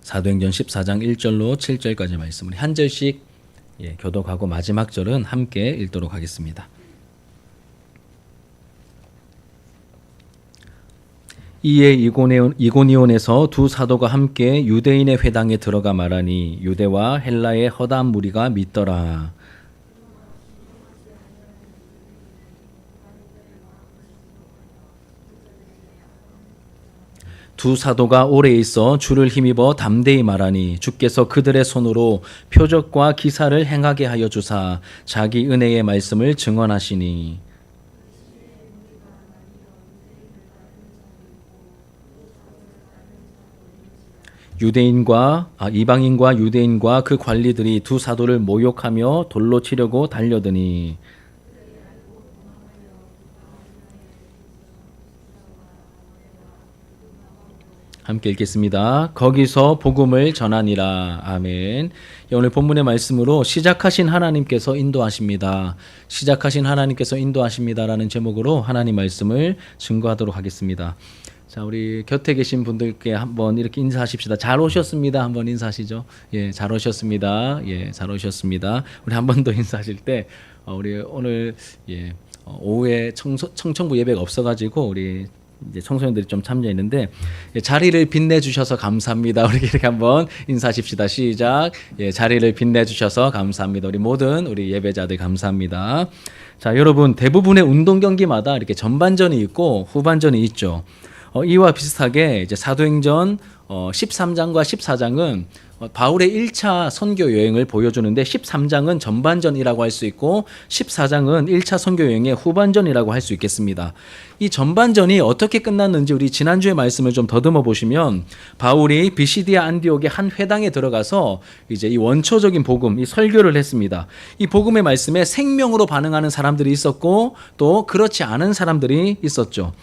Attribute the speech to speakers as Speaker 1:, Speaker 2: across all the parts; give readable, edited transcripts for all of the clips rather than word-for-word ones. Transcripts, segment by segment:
Speaker 1: 사도행전 14장 1절로 7절까지 말씀을 한 절씩 교독하고 마지막 절은 함께 읽도록 하겠습니다. 이에 이고니온에서 두 사도가 함께 유대인의 회당에 들어가 말하니 유대와 헬라의 허다한 무리가 믿더라. 두 사도가 오래 있어 주를 힘입어 담대히 말하니 주께서 그들의 손으로 표적과 기사를 행하게 하여 주사 자기 은혜의 말씀을 증언하시니 이방인과 유대인과 그 관리들이 두 사도를 모욕하며 돌로 치려고 달려드니 함께 읽겠습니다. 거기서 복음을 전하니라. 아멘. 오늘 본문의 말씀으로 시작하신 하나님께서 인도하십니다. 시작하신 하나님께서 인도하십니다라는 제목으로 하나님 말씀을 증거하도록 하겠습니다. 자, 우리 곁에 계신 분들께 한번 이렇게 인사하십시다. 잘 오셨습니다. 한번 인사하시죠. 예, 잘 오셨습니다. 예, 잘 오셨습니다. 우리 한 번 더 인사하실 때 우리 오늘 오후에 청청부 예배가 없어가지고 우리 이제 청소년들이 좀 참여했는데 자리를 빛내주셔서 감사합니다. 우리 이렇게 한번 인사하십시다. 시작. 자리를 빛내주셔서 감사합니다. 우리 모든 우리 예배자들 감사합니다. 자, 여러분 대부분의 운동 경기마다 이렇게 전반전이 있고 후반전이 있죠. 이와 비슷하게 이제 사도행전 13장과 14장은 바울의 1차 선교 여행을 보여주는데 13장은 전반전이라고 할 수 있고 14장은 1차 선교 여행의 후반전이라고 할 수 있겠습니다. 이 전반전이 어떻게 끝났는지 우리 지난주의 말씀을 좀 더듬어 보시면 바울이 비시디아 안디옥의 한 회당에 들어가서 이제 이 원초적인 복음, 이 설교를 했습니다. 이 복음의 말씀에 생명으로 반응하는 사람들이 있었고 또 그렇지 않은 사람들이 있었죠.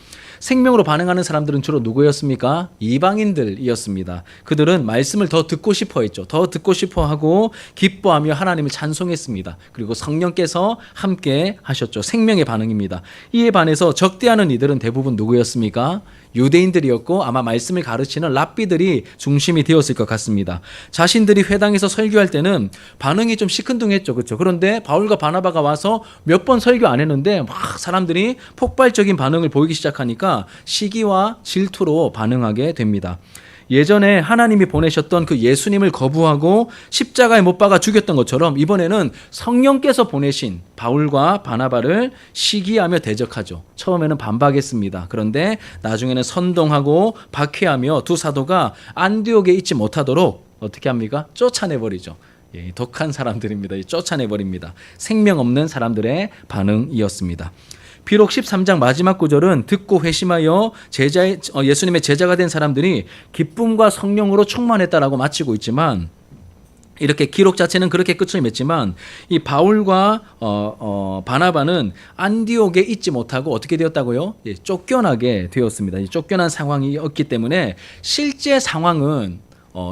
Speaker 1: 생명으로 반응하는 사람들은 주로 누구였습니까? 이방인들이었습니다. 그들은 말씀을 더 듣고 싶어 했죠. 더 듣고 싶어 하고 기뻐하며 하나님을 찬송했습니다. 그리고 성령께서 함께 하셨죠. 생명의 반응입니다. 이에 반해서 적대하는 이들은 대부분 누구였습니까? 유대인들이었고 아마 말씀을 가르치는 랍비들이 중심이 되었을 것 같습니다. 자신들이 회당에서 설교할 때는 반응이 좀 시큰둥했죠. 그렇죠? 그런데 바울과 바나바가 와서 몇 번 설교 안 했는데 막 사람들이 폭발적인 반응을 보이기 시작하니까 시기와 질투로 반응하게 됩니다. 예전에 하나님이 보내셨던 그 예수님을 거부하고 십자가에 못 박아 죽였던 것처럼 이번에는 성령께서 보내신 바울과 바나바를 시기하며 대적하죠. 처음에는 반박했습니다. 그런데 나중에는 선동하고 박해하며 두 사도가 안디옥에 있지 못하도록 어떻게 합니까? 쫓아내버리죠. 독한 사람들입니다. 쫓아내버립니다. 생명 없는 사람들의 반응이었습니다. 비록 13장 마지막 구절은 듣고 회심하여 예수님의 제자가 된 사람들이 기쁨과 성령으로 충만했다라고 마치고 있지만 이렇게 기록 자체는 그렇게 끝을 맺지만 이 바울과 바나바는 안디옥에 있지 못하고 어떻게 되었다고요? 쫓겨나게 되었습니다. 쫓겨난 상황이었기 때문에 실제 상황은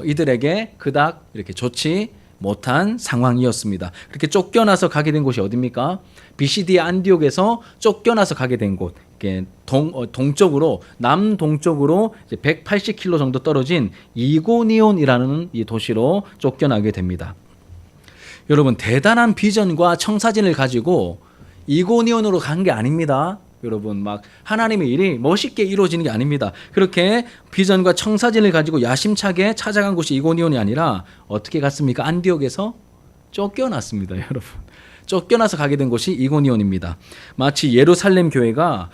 Speaker 1: 이들에게 그닥 이렇게 좋지 못한 상황이었습니다. 그렇게 쫓겨나서 가게 된 곳이 어디입니까? 비시디아 안디옥에서 쫓겨나서 가게 된 곳, 동쪽으로 남동쪽으로 180km 정도 떨어진 이고니온이라는 이 도시로 쫓겨나게 됩니다. 여러분 대단한 비전과 청사진을 가지고 이고니온으로 간 게 아닙니다. 여러분 막 하나님의 일이 멋있게 이루어지는 게 아닙니다. 그렇게 비전과 청사진을 가지고 야심차게 찾아간 곳이 이고니온이 아니라 어떻게 갔습니까? 안디옥에서 쫓겨났습니다. 여러분 쫓겨나서 가게 된 곳이 이고니온입니다. 마치 예루살렘 교회가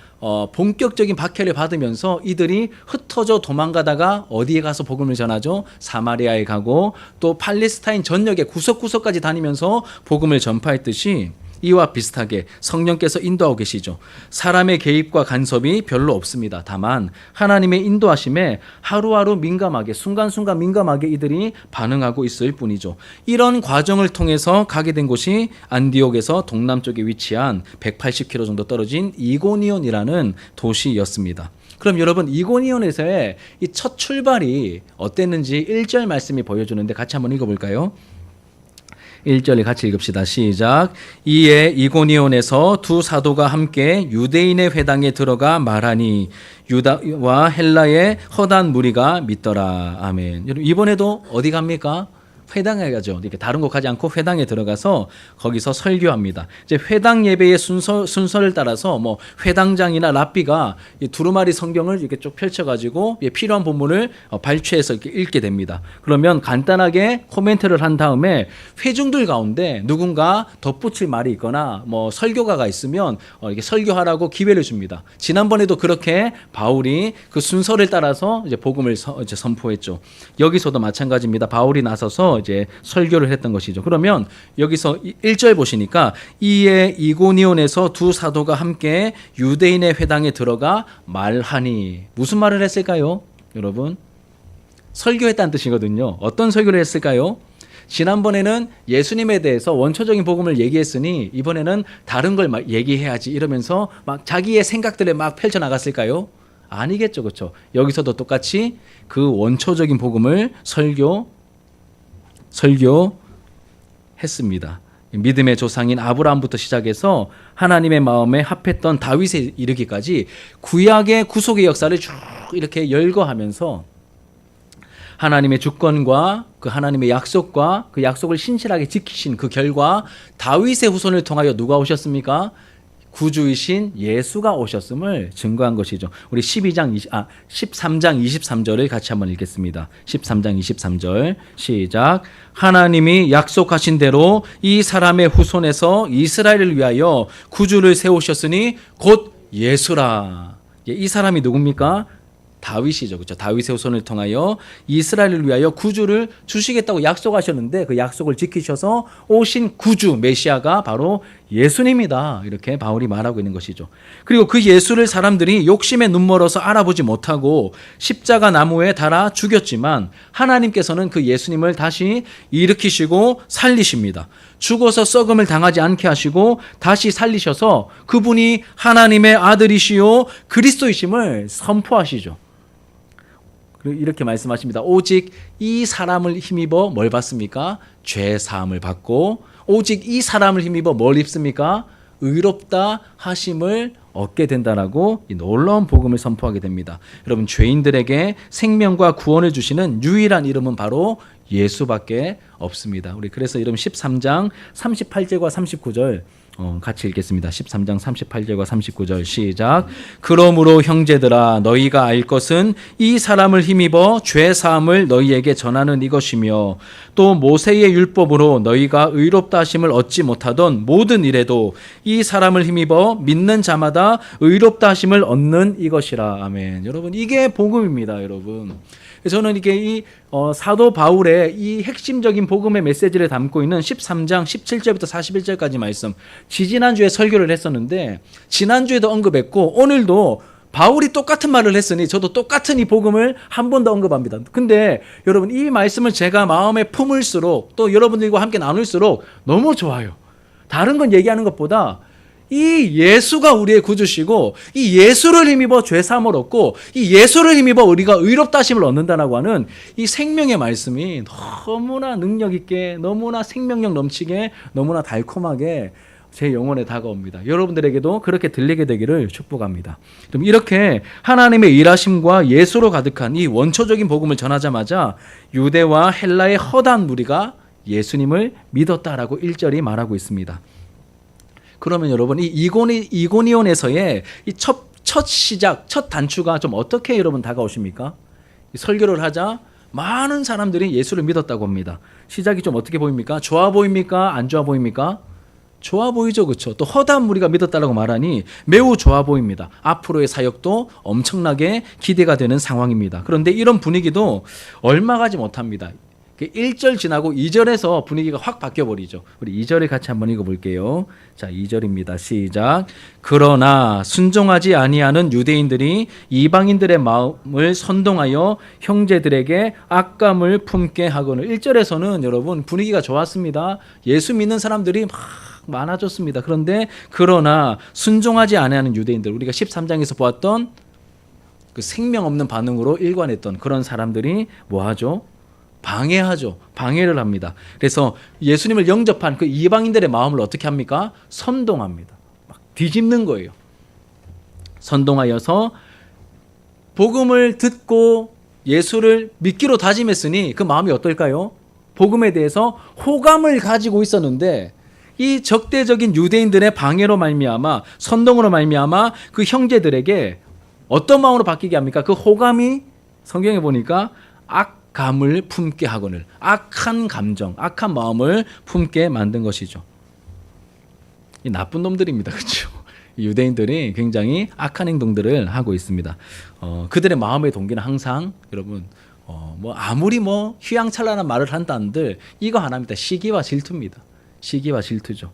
Speaker 1: 본격적인 박해를 받으면서 이들이 흩어져 도망가다가 어디에 가서 복음을 전하죠? 사마리아에 가고 또 팔레스타인 전역의 구석구석까지 다니면서 복음을 전파했듯이 이와 비슷하게 성령께서 인도하고 계시죠. 사람의 개입과 간섭이 별로 없습니다. 다만 하나님의 인도하심에 하루하루 민감하게 순간순간 민감하게 이들이 반응하고 있을 뿐이죠. 이런 과정을 통해서 가게 된 곳이 안디옥에서 동남쪽에 위치한 180km 정도 떨어진 이고니온이라는 도시였습니다. 그럼 여러분 이고니온에서의 이 첫 출발이 어땠는지 1절 말씀이 보여주는데 같이 한번 읽어볼까요? 1절 같이 읽읍시다. 시작. 이에 이고니온에서 두 사도가 함께 유대인의 회당에 들어가 말하니 유다와 헬라의 허다한 무리가 믿더라. 아멘. 여러분 이번에도 어디 갑니까? 회당에 가죠. 이렇게 다른 곳 가지 않고 회당에 들어가서 거기서 설교합니다. 이제 회당 예배의 순서를 따라서 뭐 회당장이나 랍비가 이 두루마리 성경을 이렇게 쭉 펼쳐가지고 필요한 본문을 발췌해서 이렇게 읽게 됩니다. 그러면 간단하게 코멘트를 한 다음에 회중들 가운데 누군가 덧붙일 말이 있거나 뭐 설교가가 있으면 이렇게 설교하라고 기회를 줍니다. 지난번에도 그렇게 바울이 그 순서를 따라서 이제 복음을 이제 선포했죠. 여기서도 마찬가지입니다. 바울이 나서서 이제 설교를 했던 것이죠. 그러면 여기서 1절 보시니까 이에 이고니온에서 두 사도가 함께 유대인의 회당에 들어가 말하니 무슨 말을 했을까요? 여러분 설교했다는 뜻이거든요. 어떤 설교를 했을까요? 지난번에는 예수님에 대해서 원초적인 복음을 얘기했으니 이번에는 다른 걸 막 얘기해야지 이러면서 막 자기의 생각들을 막 펼쳐나갔을까요? 아니겠죠. 그렇죠? 여기서도 똑같이 그 원초적인 복음을 설교했습니다. 믿음의 조상인 아브라함부터 시작해서 하나님의 마음에 합했던 다윗에 이르기까지 구약의 구속의 역사를 쭉 이렇게 열거하면서 하나님의 주권과 그 하나님의 약속과 그 약속을 신실하게 지키신 그 결과 다윗의 후손을 통하여 누가 오셨습니까? 구주이신 예수가 오셨음을 증거한 것이죠. 우리 13장 23절을 같이 한번 읽겠습니다. 13장 23절 시작. 하나님이 약속하신 대로 이 사람의 후손에서 이스라엘을 위하여 구주를 세우셨으니 곧 예수라. 이 사람이 누굽니까? 다윗이죠. 그렇죠? 다윗의 후손을 통하여 이스라엘을 위하여 구주를 주시겠다고 약속하셨는데 그 약속을 지키셔서 오신 구주 메시아가 바로 예수님이다. 이렇게 바울이 말하고 있는 것이죠. 그리고 그 예수를 사람들이 욕심에 눈멀어서 알아보지 못하고 십자가 나무에 달아 죽였지만 하나님께서는 그 예수님을 다시 일으키시고 살리십니다. 죽어서 썩음을 당하지 않게 하시고 다시 살리셔서 그분이 하나님의 아들이시요 그리스도이심을 선포하시죠. 이렇게 말씀하십니다. 오직 이 사람을 힘입어 뭘 받습니까? 죄 사함을 받고 오직 이 사람을 힘입어 뭘 입습니까? 의롭다 하심을 얻게 된다라고 이 놀라운 복음을 선포하게 됩니다. 여러분 죄인들에게 생명과 구원을 주시는 유일한 이름은 바로 예수밖에 없습니다. 우리 그래서 이름 13장 38절과 39절 같이 읽겠습니다. 13장 38절과 39절 시작. 그러므로 형제들아 너희가 알 것은 이 사람을 힘입어 죄 사함을 너희에게 전하는 이것이며 또 모세의 율법으로 너희가 의롭다 하심을 얻지 못하던 모든 일에도 이 사람을 힘입어 믿는 자마다 의롭다 하심을 얻는 이것이라. 아멘. 여러분 이게 복음입니다. 여러분. 저는 이게 이 사도 바울의 이 핵심적인 복음의 메시지를 담고 있는 13장 17절부터 41절까지 말씀 지지난주에 설교를 했었는데 지난주에도 언급했고 오늘도 바울이 똑같은 말을 했으니 저도 똑같은 이 복음을 한 번 더 언급합니다. 근데 여러분 이 말씀을 제가 마음에 품을수록 또 여러분들과 함께 나눌수록 너무 좋아요. 다른 건 얘기하는 것보다 이 예수가 우리의 구주시고 이 예수를 힘입어 죄사함을 얻고 이 예수를 힘입어 우리가 의롭다 하심을 얻는다라고 하는 이 생명의 말씀이 너무나 능력 있게 너무나 생명력 넘치게 너무나 달콤하게 제 영혼에 다가옵니다. 여러분들에게도 그렇게 들리게 되기를 축복합니다. 그럼 이렇게 하나님의 일하심과 예수로 가득한 이 원초적인 복음을 전하자마자 유대와 헬라의 허다한 무리가 예수님을 믿었다라고 1절이 말하고 있습니다. 그러면 여러분 이 이고니온에서의 이 첫 시작, 첫 단추가 좀 어떻게 여러분 다가오십니까? 설교를 하자 많은 사람들이 예수를 믿었다고 합니다. 시작이 좀 어떻게 보입니까? 좋아 보입니까? 안 좋아 보입니까? 좋아 보이죠. 그렇죠? 또 허다한 무리가 믿었다라고 말하니 매우 좋아 보입니다. 앞으로의 사역도 엄청나게 기대가 되는 상황입니다. 그런데 이런 분위기도 얼마 가지 못합니다. 1절 지나고 2절에서 분위기가 확 바뀌어버리죠. 우리 2절을 같이 한번 읽어볼게요. 자, 2절입니다. 시작. 그러나 순종하지 아니하는 유대인들이 이방인들의 마음을 선동하여 형제들에게 악감을 품게 하거늘. 1절에서는 여러분 분위기가 좋았습니다. 예수 믿는 사람들이 막 많아졌습니다. 그런데 그러나 순종하지 아니하는 유대인들, 우리가 13장에서 보았던 그 생명 없는 반응으로 일관했던 그런 사람들이 뭐하죠? 방해하죠. 방해를 합니다. 그래서 예수님을 영접한 그 이방인들의 마음을 어떻게 합니까? 선동합니다. 막 뒤집는 거예요. 선동하여서 복음을 듣고 예수를 믿기로 다짐했으니 그 마음이 어떨까요? 복음에 대해서 호감을 가지고 있었는데 이 적대적인 유대인들의 방해로 말미암아 선동으로 말미암아 그 형제들에게 어떤 마음으로 바뀌게 합니까? 그 호감이 성경에 보니까 악감을 품게 하거늘 악한 감정, 악한 마음을 품게 만든 것이죠. 이 나쁜 놈들입니다. 그렇죠? 유대인들이 굉장히 악한 행동들을 하고 있습니다. 그들의 마음의 동기는 항상 여러분 뭐 아무리 뭐 휘황찬란한 말을 한다는들 이거 하나입니다. 시기와 질투입니다. 시기와 질투죠.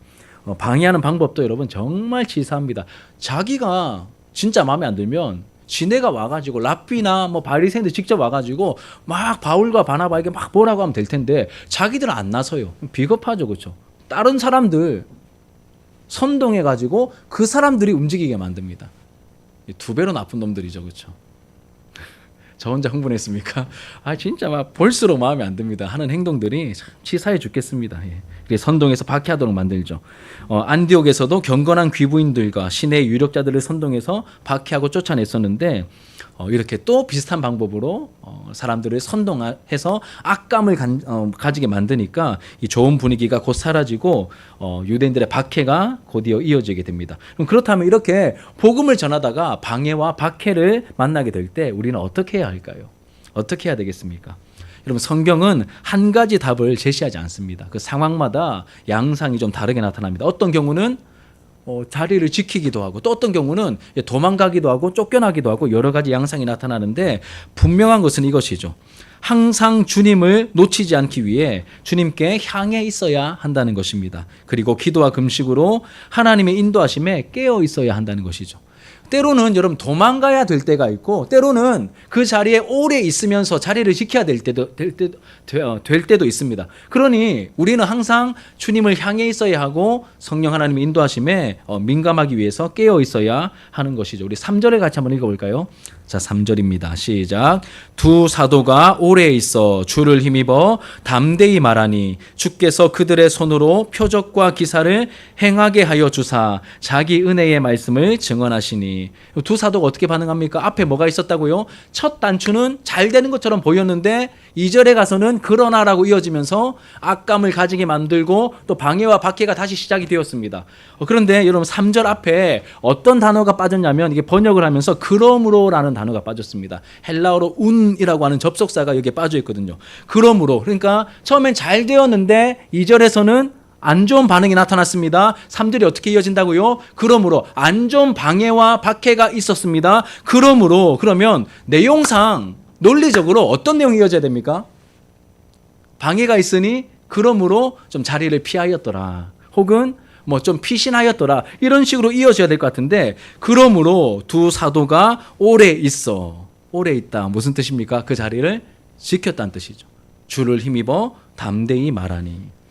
Speaker 1: 방해하는 방법도 여러분 정말 치사합니다. 자기가 진짜 마음에 안 들면 지네가 와가지고 랍비나 뭐 바리새인들 직접 와가지고 막 바울과 바나바에게 막 뭐라고 하면 될 텐데 자기들은 안 나서요. 비겁하죠, 그렇죠? 다른 사람들 선동해가지고 그 사람들이 움직이게 만듭니다. 두 배로 나쁜 놈들이죠, 그렇죠? 저 혼자 흥분했습니까? 진짜 막 볼수록 마음에 안 듭니다. 하는 행동들이 참 치사해 죽겠습니다. 예. 선동해서 박해하도록 만들죠. 안디옥에서도 경건한 귀부인들과 시내의 유력자들을 선동해서 박해하고 쫓아냈었는데 이렇게 또 비슷한 방법으로 사람들을 선동해서 악감을 가지게 만드니까 이 좋은 분위기가 곧 사라지고 유대인들의 박해가 곧이어 이어지게 됩니다. 그럼 그렇다면 이렇게 복음을 전하다가 방해와 박해를 만나게 될 때 우리는 어떻게 해야 할까요? 어떻게 해야 되겠습니까? 여러분 성경은 한 가지 답을 제시하지 않습니다. 그 상황마다 양상이 좀 다르게 나타납니다. 어떤 경우는 자리를 지키기도 하고 또 어떤 경우는 도망가기도 하고 쫓겨나기도 하고 여러 가지 양상이 나타나는데 분명한 것은 이것이죠. 항상 주님을 놓치지 않기 위해 주님께 향해 있어야 한다는 것입니다. 그리고 기도와 금식으로 하나님의 인도하심에 깨어 있어야 한다는 것이죠. 때로는 여러분 도망가야 될 때가 있고 때로는 그 자리에 오래 있으면서 자리를 지켜야 될 때도 있습니다. 그러니 우리는 항상 주님을 향해 있어야 하고 성령 하나님의 인도하심에 민감하기 위해서 깨어 있어야 하는 것이죠. 우리 3절을 같이 한번 읽어볼까요? 자, 3절입니다. 시작. 두 사도가 오래 있어 주를 힘입어 담대히 말하니 주께서 그들의 손으로 표적과 기사를 행하게 하여 주사 자기 은혜의 말씀을 증언하시니. 두 사도가 어떻게 반응합니까? 앞에 뭐가 있었다고요? 첫 단추는 잘 되는 것처럼 보였는데 2절에 가서는 그러나라고 이어지면서 악감을 가지게 만들고 또 방해와 박해가 다시 시작이 되었습니다. 그런데 여러분 3절 앞에 어떤 단어가 빠졌냐면 이게 번역을 하면서 그러므로라는 단어가 빠졌습니다. 헬라어로 운이라고 하는 접속사가 여기에 빠져 있거든요. 그러므로 그러니까 처음엔 잘 되었는데 2절에서는 안 좋은 반응이 나타났습니다. 3절이 어떻게 이어진다고요? 그러므로 안 좋은 방해와 박해가 있었습니다. 그러므로 그러면 내용상 논리적으로 어떤 내용이 이어져야 됩니까? 방해가 있으니 그러므로 좀 자리를 피하였더라. 혹은 뭐 좀 피신하였더라. 이런 식으로 이어져야 될 것 같은데 그러므로 두 사도가 오래 있어. 오래 있다. 무슨 뜻입니까? 그 자리를 지켰다는 뜻이죠. 주를 힘입어 담대히 말하니.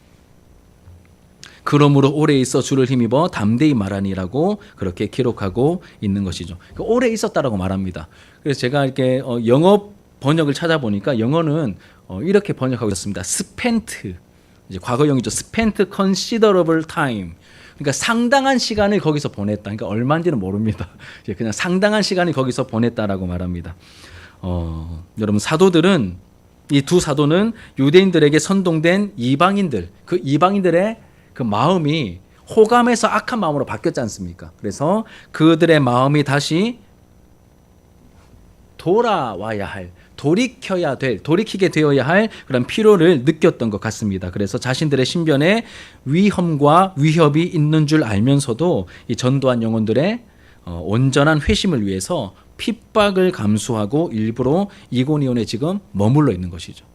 Speaker 1: 그러므로 오래 있어 주를 힘입어 담대히 말하니라고 그렇게 기록하고 있는 것이죠. 오래 있었다라고 말합니다. 그래서 제가 이렇게 영어 번역을 찾아보니까 영어는 이렇게 번역하고 있습니다. spent, 이제 과거형이죠. spent considerable time. 그러니까 상당한 시간을 거기서 보냈다. 그러니까 얼마인지는 모릅니다. 그냥 상당한 시간을 거기서 보냈다라고 말합니다. 여러분 사도들은 이 두 사도는 유대인들에게 선동된 이방인들, 그 이방인들의 그 마음이 호감에서 악한 마음으로 바뀌었지 않습니까? 그래서 그들의 마음이 다시 돌아와야 할, 돌이키게 되어야 할 그런 필요를 느꼈던 것 같습니다. 그래서 자신들의 신변에 위험과 위협이 있는 줄 알면서도 이 전도한 영혼들의 온전한 회심을 위해서 핍박을 감수하고 일부러 이고니온에 지금 머물러 있는 것이죠.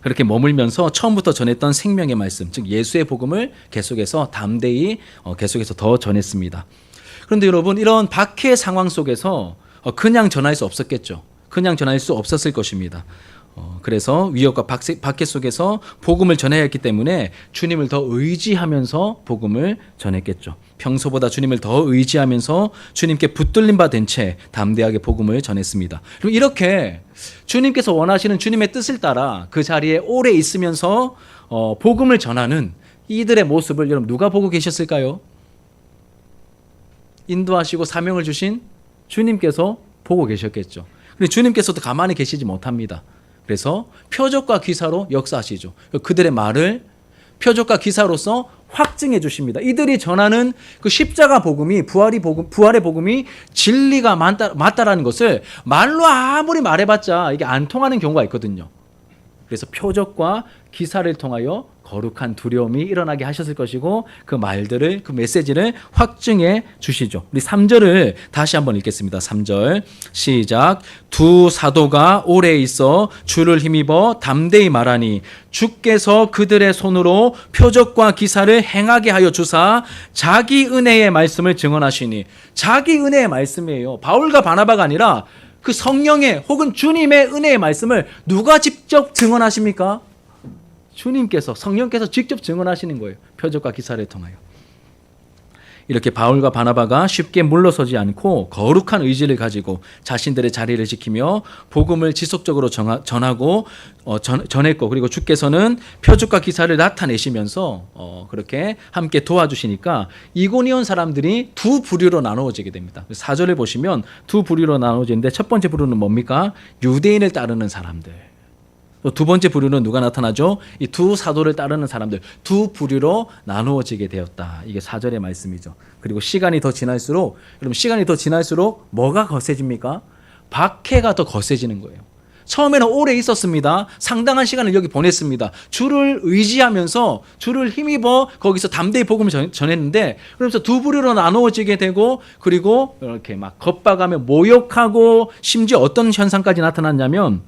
Speaker 1: 그렇게 머물면서 처음부터 전했던 생명의 말씀, 즉 예수의 복음을 계속해서 담대히 계속해서 더 전했습니다. 그런데 여러분 이런 박해 상황 속에서 그냥 전할 수 없었겠죠. 그냥 전할 수 없었을 것입니다. 그래서 위협과 박해 속에서 복음을 전해야 했기 때문에 주님을 더 의지하면서 복음을 전했겠죠. 평소보다 주님을 더 의지하면서 주님께 붙들림 받은 채 담대하게 복음을 전했습니다. 그럼 이렇게 주님께서 원하시는 주님의 뜻을 따라 그 자리에 오래 있으면서 복음을 전하는 이들의 모습을 여러분 누가 보고 계셨을까요? 인도하시고 사명을 주신 주님께서 보고 계셨겠죠. 근데 주님께서도 가만히 계시지 못합니다. 그래서 표적과 기사로 역사하시죠. 그들의 말을 표적과 기사로서 확증해 주십니다. 이들이 전하는 그 십자가 복음이 부활의 복음이 진리가 맞다라는 것을 말로 아무리 말해봤자 이게 안 통하는 경우가 있거든요. 그래서 표적과 기사를 통하여 거룩한 두려움이 일어나게 하셨을 것이고 그 말들을 그 메시지를 확증해 주시죠. 우리 3절을 다시 한번 읽겠습니다. 3절 시작. 두 사도가 오래 있어 주를 힘입어 담대히 말하니 주께서 그들의 손으로 표적과 기사를 행하게 하여 주사 자기 은혜의 말씀을 증언하시니 자기 은혜의 말씀이에요. 바울과 바나바가 아니라 그 성령의 혹은 주님의 은혜의 말씀을 누가 직접 증언하십니까? 주님께서 성령께서 직접 증언하시는 거예요. 표적과 기사를 통하여. 이렇게 바울과 바나바가 쉽게 물러서지 않고 거룩한 의지를 가지고 자신들의 자리를 지키며 복음을 지속적으로 전했고 그리고 주께서는 표적과 기사를 나타내시면서 그렇게 함께 도와주시니까 이고니온 사람들이 두 부류로 나누어지게 됩니다. 4절을 보시면 두 부류로 나누어지는데 첫 번째 부류는 뭡니까? 유대인을 따르는 사람들. 두 번째 부류는 누가 나타나죠? 이 두 사도를 따르는 사람들 두 부류로 나누어지게 되었다. 이게 4절의 말씀이죠. 그리고 시간이 더 지날수록 뭐가 거세집니까? 박해가 더 거세지는 거예요. 처음에는 오래 있었습니다. 상당한 시간을 여기 보냈습니다. 주를 의지하면서 주를 힘입어 거기서 담대히 복음을 전했는데 그러면서 두 부류로 나누어지게 되고 그리고 이렇게 막 겁박하며 모욕하고 심지어 어떤 현상까지 나타났냐면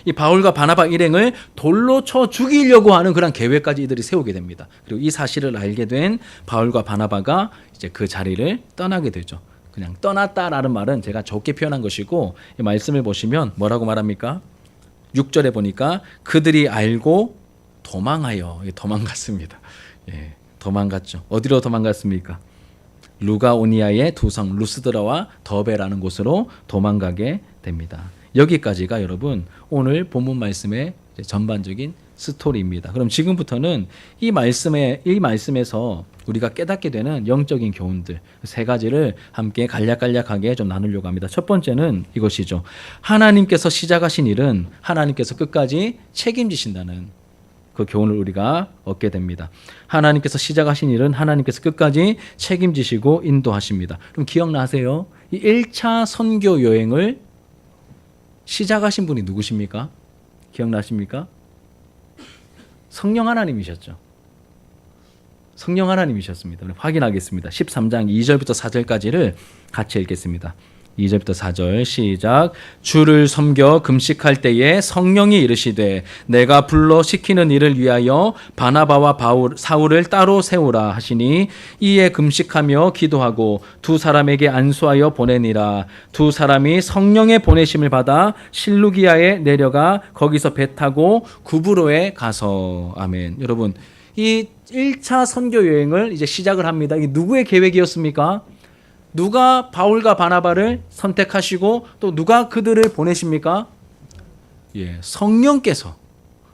Speaker 1: 이 바울과 바나바 일행을 돌로 쳐 죽이려고 하는 그런 계획까지 이들이 세우게 됩니다. 그리고 이 사실을 알게 된 바울과 바나바가 이제 그 자리를 떠나게 되죠. 그냥 떠났다라는 말은 제가 좋게 표현한 것이고 이 말씀을 보시면 뭐라고 말합니까? 6절에 보니까 그들이 알고 도망갔습니다. 예, 도망갔죠. 어디로 도망갔습니까? 루가오니아의 두 성 루스드라와 더베라는 곳으로 도망가게 됩니다. 여기까지가 여러분 오늘 본문 말씀의 전반적인 스토리입니다. 그럼 지금부터는 이 말씀에서 우리가 깨닫게 되는 영적인 교훈들 세 가지를 함께 간략간략하게 좀 나누려고 합니다. 첫 번째는 이것이죠. 하나님께서 시작하신 일은 하나님께서 끝까지 책임지신다는 그 교훈을 우리가 얻게 됩니다. 하나님께서 시작하신 일은 하나님께서 끝까지 책임지시고 인도하십니다. 그럼 기억나세요? 이 1차 선교 여행을 시작하신 분이 누구십니까? 기억나십니까? 성령 하나님이셨죠. 성령 하나님이셨습니다. 확인하겠습니다. 13장 2절부터 4절까지를 같이 읽겠습니다. 2절부터 4절 시작. 주를 섬겨 금식할 때에 성령이 이르시되 내가 불러 시키는 일을 위하여 바나바와 사울을 따로 세우라 하시니 이에 금식하며 기도하고 두 사람에게 안수하여 보내니라. 두 사람이 성령의 보내심을 받아 실루기아에 내려가 거기서 배 타고 구브로에 가서. 아멘. 여러분 이 1차 선교 여행을 이제 시작을 합니다. 이게 누구의 계획이었습니까? 누가 바울과 바나바를 선택하시고 또 누가 그들을 보내십니까? 예,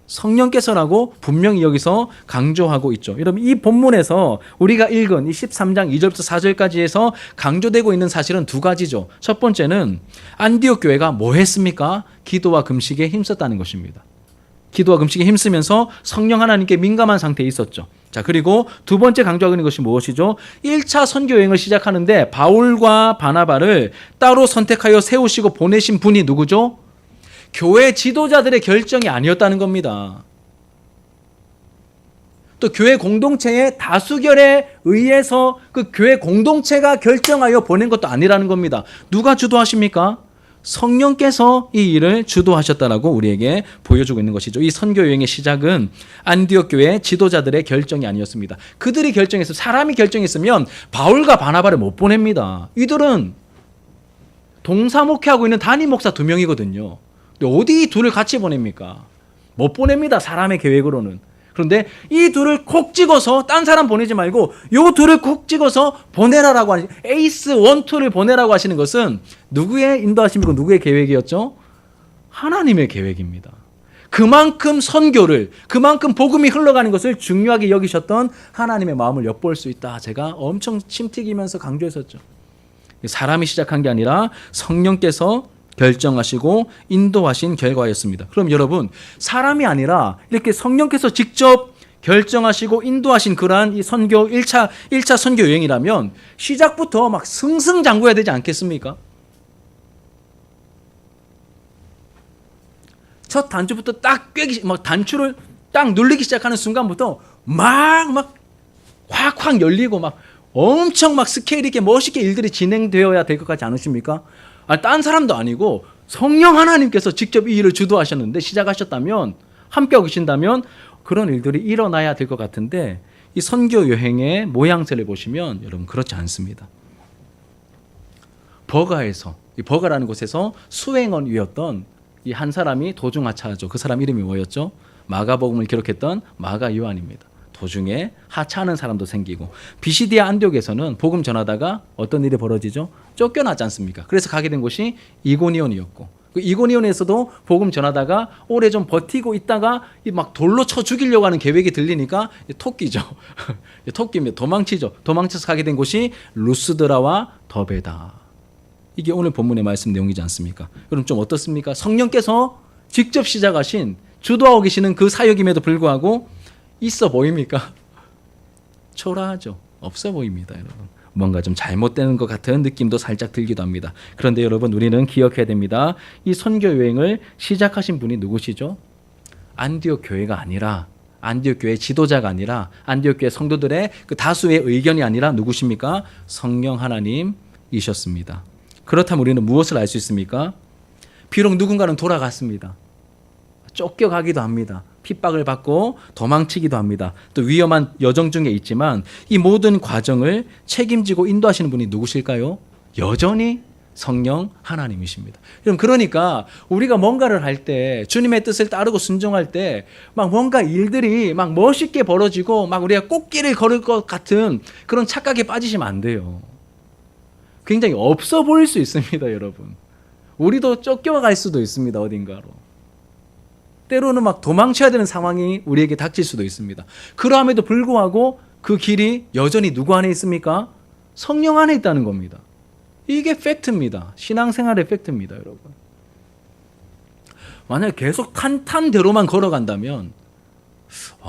Speaker 1: 성령께서라고 분명히 여기서 강조하고 있죠. 여러분 이 본문에서 우리가 읽은 이 13장 2절부터 4절까지에서 강조되고 있는 사실은 두 가지죠. 첫 번째는 안디옥 교회가 뭐 했습니까? 기도와 금식에 힘썼다는 것입니다. 기도와 금식에 힘쓰면서 성령 하나님께 민감한 상태에 있었죠. 자, 그리고 두 번째 강조하는 것이 무엇이죠? 1차 선교 여행을 시작하는데 바울과 바나바를 따로 선택하여 세우시고 보내신 분이 누구죠? 교회 지도자들의 결정이 아니었다는 겁니다. 또 교회 공동체의 다수결에 의해서 그 교회 공동체가 결정하여 보낸 것도 아니라는 겁니다. 누가 주도하십니까? 성령께서 이 일을 주도하셨다라고 우리에게 보여주고 있는 것이죠. 이 선교 여행의 시작은 안디옥 교회 지도자들의 결정이 아니었습니다. 그들이 결정했으면 사람이 결정했으면 바울과 바나바를 못 보냅니다. 이들은 동사 목회하고 있는 담임 목사 2명이거든요. 근데 어디 이 둘을 같이 보냅니까? 못 보냅니다. 사람의 계획으로는. 그런데 이 둘을 콕 찍어서 딴 사람 보내지 말고 요 둘을 콕 찍어서 보내라라고 하시, 에이스 1, 2를 보내라고 하시는 것은 누구의 인도하심이고 누구의 계획이었죠? 하나님의 계획입니다. 그만큼 선교를, 그만큼 복음이 흘러가는 것을 중요하게 여기셨던 하나님의 마음을 엿볼 수 있다. 제가 엄청 침튀기면서 강조했었죠. 사람이 시작한 게 아니라 성령께서 결정하시고 인도하신 결과였습니다. 그럼 여러분, 사람이 아니라 이렇게 성령께서 직접 결정하시고 인도하신 그러한 이 선교 1차 선교 여행이라면 시작부터 막 승승장구해야 되지 않겠습니까? 첫 단추부터 딱 꿰기, 막 단추를 딱 눌리기 시작하는 순간부터 막 확 열리고 막 엄청 막 스케일 있게 멋있게 일들이 진행되어야 될 것 같지 않으십니까? 딴 사람도 아니고 성령 하나님께서 직접 이 일을 주도하셨는데 시작하셨다면, 함께하고 계신다면 그런 일들이 일어나야 될 것 같은데 이 선교 여행의 모양새를 보시면 여러분 그렇지 않습니다. 버가에서, 이 버가라는 곳에서 수행원 위였던 이 한 사람이 도중하차하죠. 그 사람 이름이 뭐였죠? 마가복음을 기록했던 마가 요한입니다. 도중에 하차하는 사람도 생기고, 비시디아 안디옥에서는 복음 전하다가 어떤 일이 벌어지죠? 쫓겨나지 않습니까? 그래서 가게 된 곳이 이고니온이었고, 그 이고니온에서도 복음 전하다가 오래 좀 버티고 있다가 막 돌로 쳐 죽이려고 하는 계획이 들리니까 토끼죠. 토끼입니다. 도망치죠. 도망쳐서 가게 된 곳이 루스드라와 더베다. 이게 오늘 본문의 말씀 내용이지 않습니까? 그럼 좀 어떻습니까? 성령께서 직접 시작하신, 주도하고 계시는 그 사역임에도 불구하고 있어 보입니까? 초라하죠. 없어 보입니다, 여러분. 뭔가 좀 잘못되는 것 같은 느낌도 살짝 들기도 합니다. 그런데 여러분, 우리는 기억해야 됩니다. 이 선교 여행을 시작하신 분이 누구시죠? 안디옥 교회가 아니라, 안디옥 교회 지도자가 아니라, 안디옥 교회 성도들의 그 다수의 의견이 아니라 누구십니까? 성령 하나님이셨습니다. 그렇다면 우리는 무엇을 알 수 있습니까? 비록 누군가는 돌아갔습니다. 쫓겨가기도 합니다. 핍박을 받고 도망치기도 합니다. 또 위험한 여정 중에 있지만 이 모든 과정을 책임지고 인도하시는 분이 누구실까요? 여전히 성령 하나님이십니다. 그러니까 우리가 뭔가를 할 때, 주님의 뜻을 따르고 순종할 때 막 뭔가 일들이 막 멋있게 벌어지고 막 우리가 꽃길을 걸을 것 같은 그런 착각에 빠지시면 안 돼요. 굉장히 없어 보일 수 있습니다, 여러분. 우리도 쫓겨갈 수도 있습니다, 어딘가로. 때로는 막 도망쳐야 되는 상황이 우리에게 닥칠 수도 있습니다. 그럼에도 불구하고 그 길이 여전히 누구 안에 있습니까? 성령 안에 있다는 겁니다. 이게 팩트입니다. 신앙생활의 팩트입니다, 여러분. 만약에 계속 탄탄대로만 걸어간다면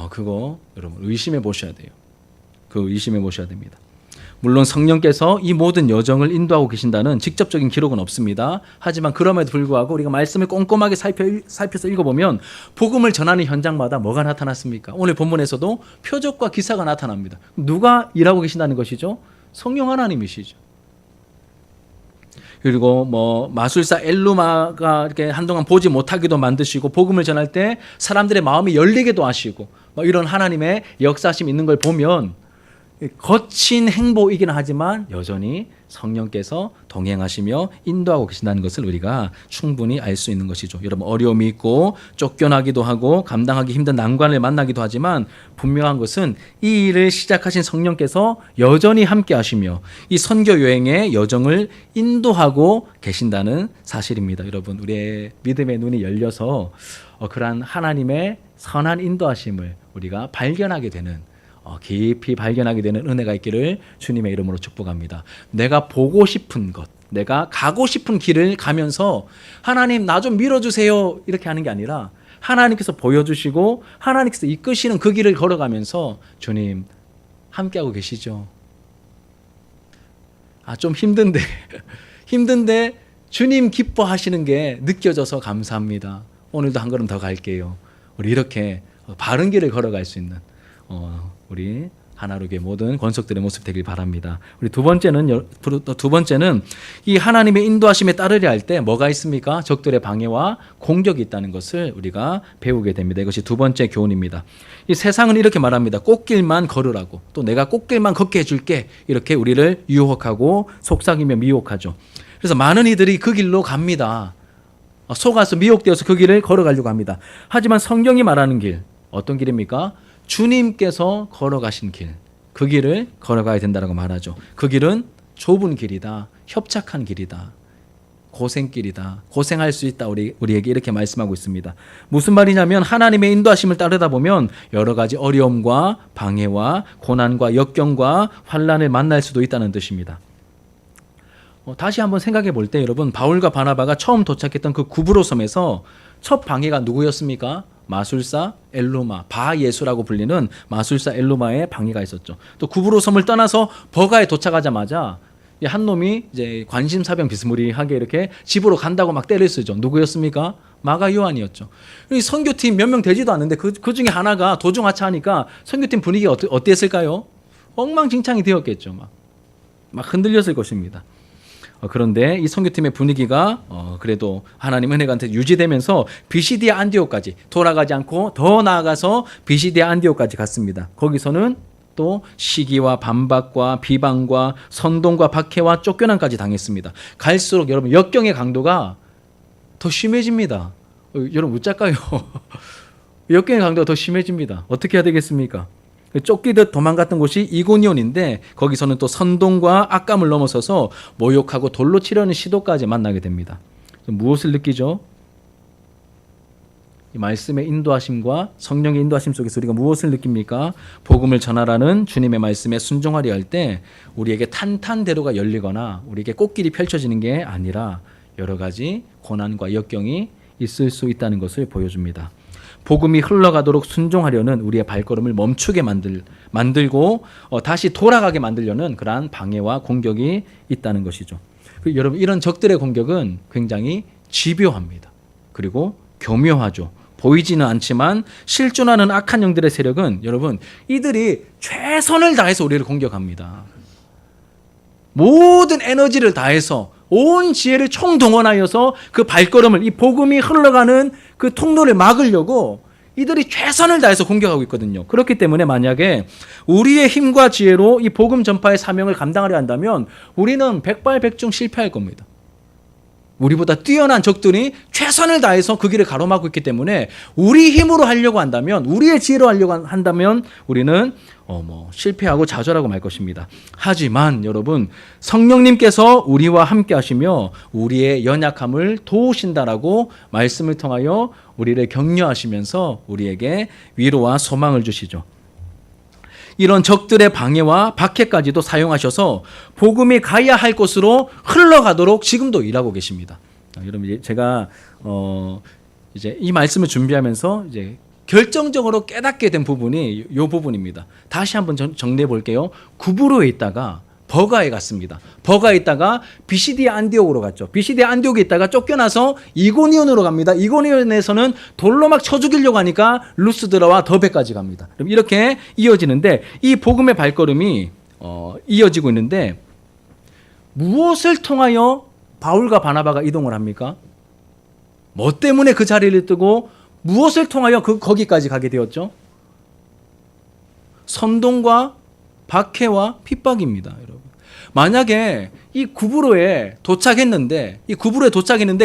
Speaker 1: 그거 여러분 의심해 보셔야 돼요. 그 의심해 보셔야 됩니다. 물론 성령께서 이 모든 여정을 인도하고 계신다는 직접적인 기록은 없습니다. 하지만 그럼에도 불구하고 우리가 말씀을 꼼꼼하게 살펴서 읽어보면 복음을 전하는 현장마다 뭐가 나타났습니까? 오늘 본문에서도 표적과 기사가 나타납니다. 누가 일하고 계신다는 것이죠? 성령 하나님이시죠. 그리고 마술사 엘루마가 이렇게 한동안 보지 못하기도 만드시고, 복음을 전할 때 사람들의 마음이 열리게도 하시고, 이런 하나님의 역사심이 있는 걸 보면 거친 행보이긴 하지만 여전히 성령께서 동행하시며 인도하고 계신다는 것을 우리가 충분히 알 수 있는 것이죠. 여러분, 어려움이 있고 쫓겨나기도 하고 감당하기 힘든 난관을 만나기도 하지만 분명한 것은 이 일을 시작하신 성령께서 여전히 함께 하시며 이 선교 여행의 여정을 인도하고 계신다는 사실입니다. 여러분, 우리의 믿음의 눈이 열려서 그러한 하나님의 선한 인도하심을 우리가 발견하게 되는, 깊이 발견하게 되는 은혜가 있기를 주님의 이름으로 축복합니다. 내가 보고 싶은 것, 내가 가고 싶은 길을 가면서 하나님 나 좀 밀어주세요 이렇게 하는 게 아니라 하나님께서 보여주시고 하나님께서 이끄시는 그 길을 걸어가면서 주님 함께하고 계시죠. 좀 힘든데 주님 기뻐하시는 게 느껴져서 감사합니다. 오늘도 한 걸음 더 갈게요. 우리 이렇게 바른 길을 걸어갈 수 있는 우리 하나로교회 모든 권속들의 모습 되길 바랍니다. 우리 두 번째는 이 하나님의 인도하심에 따르려 할 때 뭐가 있습니까? 적들의 방해와 공격이 있다는 것을 우리가 배우게 됩니다. 이것이 두 번째 교훈입니다. 이 세상은 이렇게 말합니다. 꽃길만 걸으라고, 또 내가 꽃길만 걷게 해줄게, 이렇게 우리를 유혹하고 속삭이며 미혹하죠. 그래서 많은 이들이 그 길로 갑니다. 속아서 미혹되어서 그 길을 걸어가려고 합니다. 하지만 성경이 말하는 길, 어떤 길입니까? 주님께서 걸어가신 길, 그 길을 걸어가야 된다고 말하죠. 그 길은 좁은 길이다, 협착한 길이다, 고생길이다, 고생할 수 있다, 우리에게 이렇게 말씀하고 있습니다. 무슨 말이냐면 하나님의 인도하심을 따르다 보면 여러 가지 어려움과 방해와 고난과 역경과 환난을 만날 수도 있다는 뜻입니다. 다시 한번 생각해 볼 때 여러분, 바울과 바나바가 처음 도착했던 그 구브로 섬에서 첫 방해가 누구였습니까? 마술사 엘루마, 바예수라고 불리는 마술사 엘루마의 방해가 있었죠. 또 구브로 섬을 떠나서 버가에 도착하자마자 한 놈이 이제 관심사병 비스무리하게 이렇게 집으로 간다고 막 떼를 쓰죠. 누구였습니까? 마가 요한이었죠. 이 선교팀 몇 명 되지도 않는데 그 중에 하나가 도중하차하니까 선교팀 분위기가 어땠을까요? 엉망진창이 되었겠죠. 막 흔들렸을 것입니다. 그런데 이 선교팀의 분위기가 그래도 하나님 은혜가 유지되면서 비시디아 안디옥까지 돌아가지 않고 더 나아가서 비시디아 안디옥까지 갔습니다. 거기서는 또 시기와 반박과 비방과 선동과 박해와 쫓겨남까지 당했습니다. 갈수록 여러분 역경의 강도가 더 심해집니다. 여러분 어쩔까요? 역경의 강도가 더 심해집니다. 어떻게 해야 되겠습니까? 쫓기듯 도망갔던 곳이 이고니온인데 거기서는 또 선동과 악감을 넘어서서 모욕하고 돌로 치려는 시도까지 만나게 됩니다. 무엇을 느끼죠? 이 말씀의 인도하심과 성령의 인도하심 속에서 우리가 무엇을 느낍니까? 복음을 전하라는 주님의 말씀에 순종하려 할 때 우리에게 탄탄대로가 열리거나 우리에게 꽃길이 펼쳐지는 게 아니라 여러 가지 고난과 역경이 있을 수 있다는 것을 보여줍니다. 복음이 흘러가도록 순종하려는 우리의 발걸음을 멈추게 만들고 다시 돌아가게 만들려는 그러한 방해와 공격이 있다는 것이죠. 여러분, 이런 적들의 공격은 굉장히 집요합니다. 그리고 교묘하죠. 보이지는 않지만 실존하는 악한 영들의 세력은 여러분, 이들이 최선을 다해서 우리를 공격합니다. 모든 에너지를 다해서 온 지혜를 총동원하여서 그 발걸음을, 이 복음이 흘러가는 그 통로를 막으려고 이들이 최선을 다해서 공격하고 있거든요. 그렇기 때문에 만약에 우리의 힘과 지혜로 이 복음 전파의 사명을 감당하려 한다면 우리는 백발백중 실패할 겁니다. 우리보다 뛰어난 적들이 최선을 다해서 그 길을 가로막고 있기 때문에 우리 힘으로 하려고 한다면, 우리의 지혜로 하려고 한다면 우리는 실패하고 좌절하고 말 것입니다. 하지만 여러분, 성령님께서 우리와 함께 하시며 우리의 연약함을 도우신다라고 말씀을 통하여 우리를 격려하시면서 우리에게 위로와 소망을 주시죠. 이런 적들의 방해와 박해까지도 사용하셔서 복음이 가야 할 곳으로 흘러가도록 지금도 일하고 계십니다. 여러분, 제가 이제 이 말씀을 준비하면서 이제 결정적으로 깨닫게 된 부분이 이 부분입니다. 다시 한번 정리해 볼게요. 구브로에 있다가 버가에 갔습니다. 버가에 있다가 비시디아 안디옥으로 갔죠. 비시디아 안디옥에 있다가 쫓겨나서 이고니온으로 갑니다. 이고니온에서는 돌로 막 쳐 죽이려고 하니까 루스드라와 더베까지 갑니다. 이렇게 이어지는데 이 복음의 발걸음이 이어지고 있는데 무엇을 통하여 바울과 바나바가 이동을 합니까? 뭐 때문에 그 자리를 뜨고 무엇을 통하여 거기까지 가게 되었죠? 선동과 박해와 핍박입니다, 여러분. 만약에 이 구브로에 도착했는데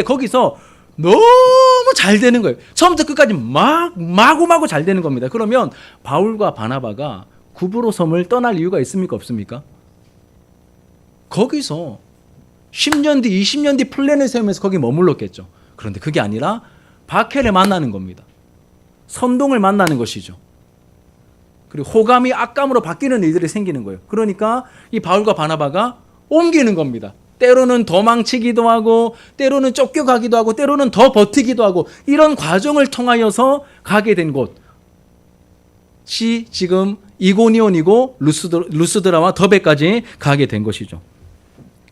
Speaker 1: 거기서 너무 잘 되는 거예요. 처음부터 끝까지 마구마구 잘 되는 겁니다. 그러면 바울과 바나바가 구브로 섬을 떠날 이유가 있습니까? 없습니까? 거기서 10년 뒤, 20년 뒤 플랜을 세우면서 거기 머물렀겠죠. 그런데 그게 아니라 박해를 만나는 겁니다. 선동을 만나는 것이죠. 그리고 호감이 악감으로 바뀌는 일들이 생기는 거예요. 그러니까 이 바울과 바나바가 옮기는 겁니다. 때로는 도망치기도 하고, 때로는 쫓겨가기도 하고, 때로는 더 버티기도 하고, 이런 과정을 통하여서 가게 된 곳이 지금 이고니온이고 루스드라와 더베까지 가게 된 것이죠.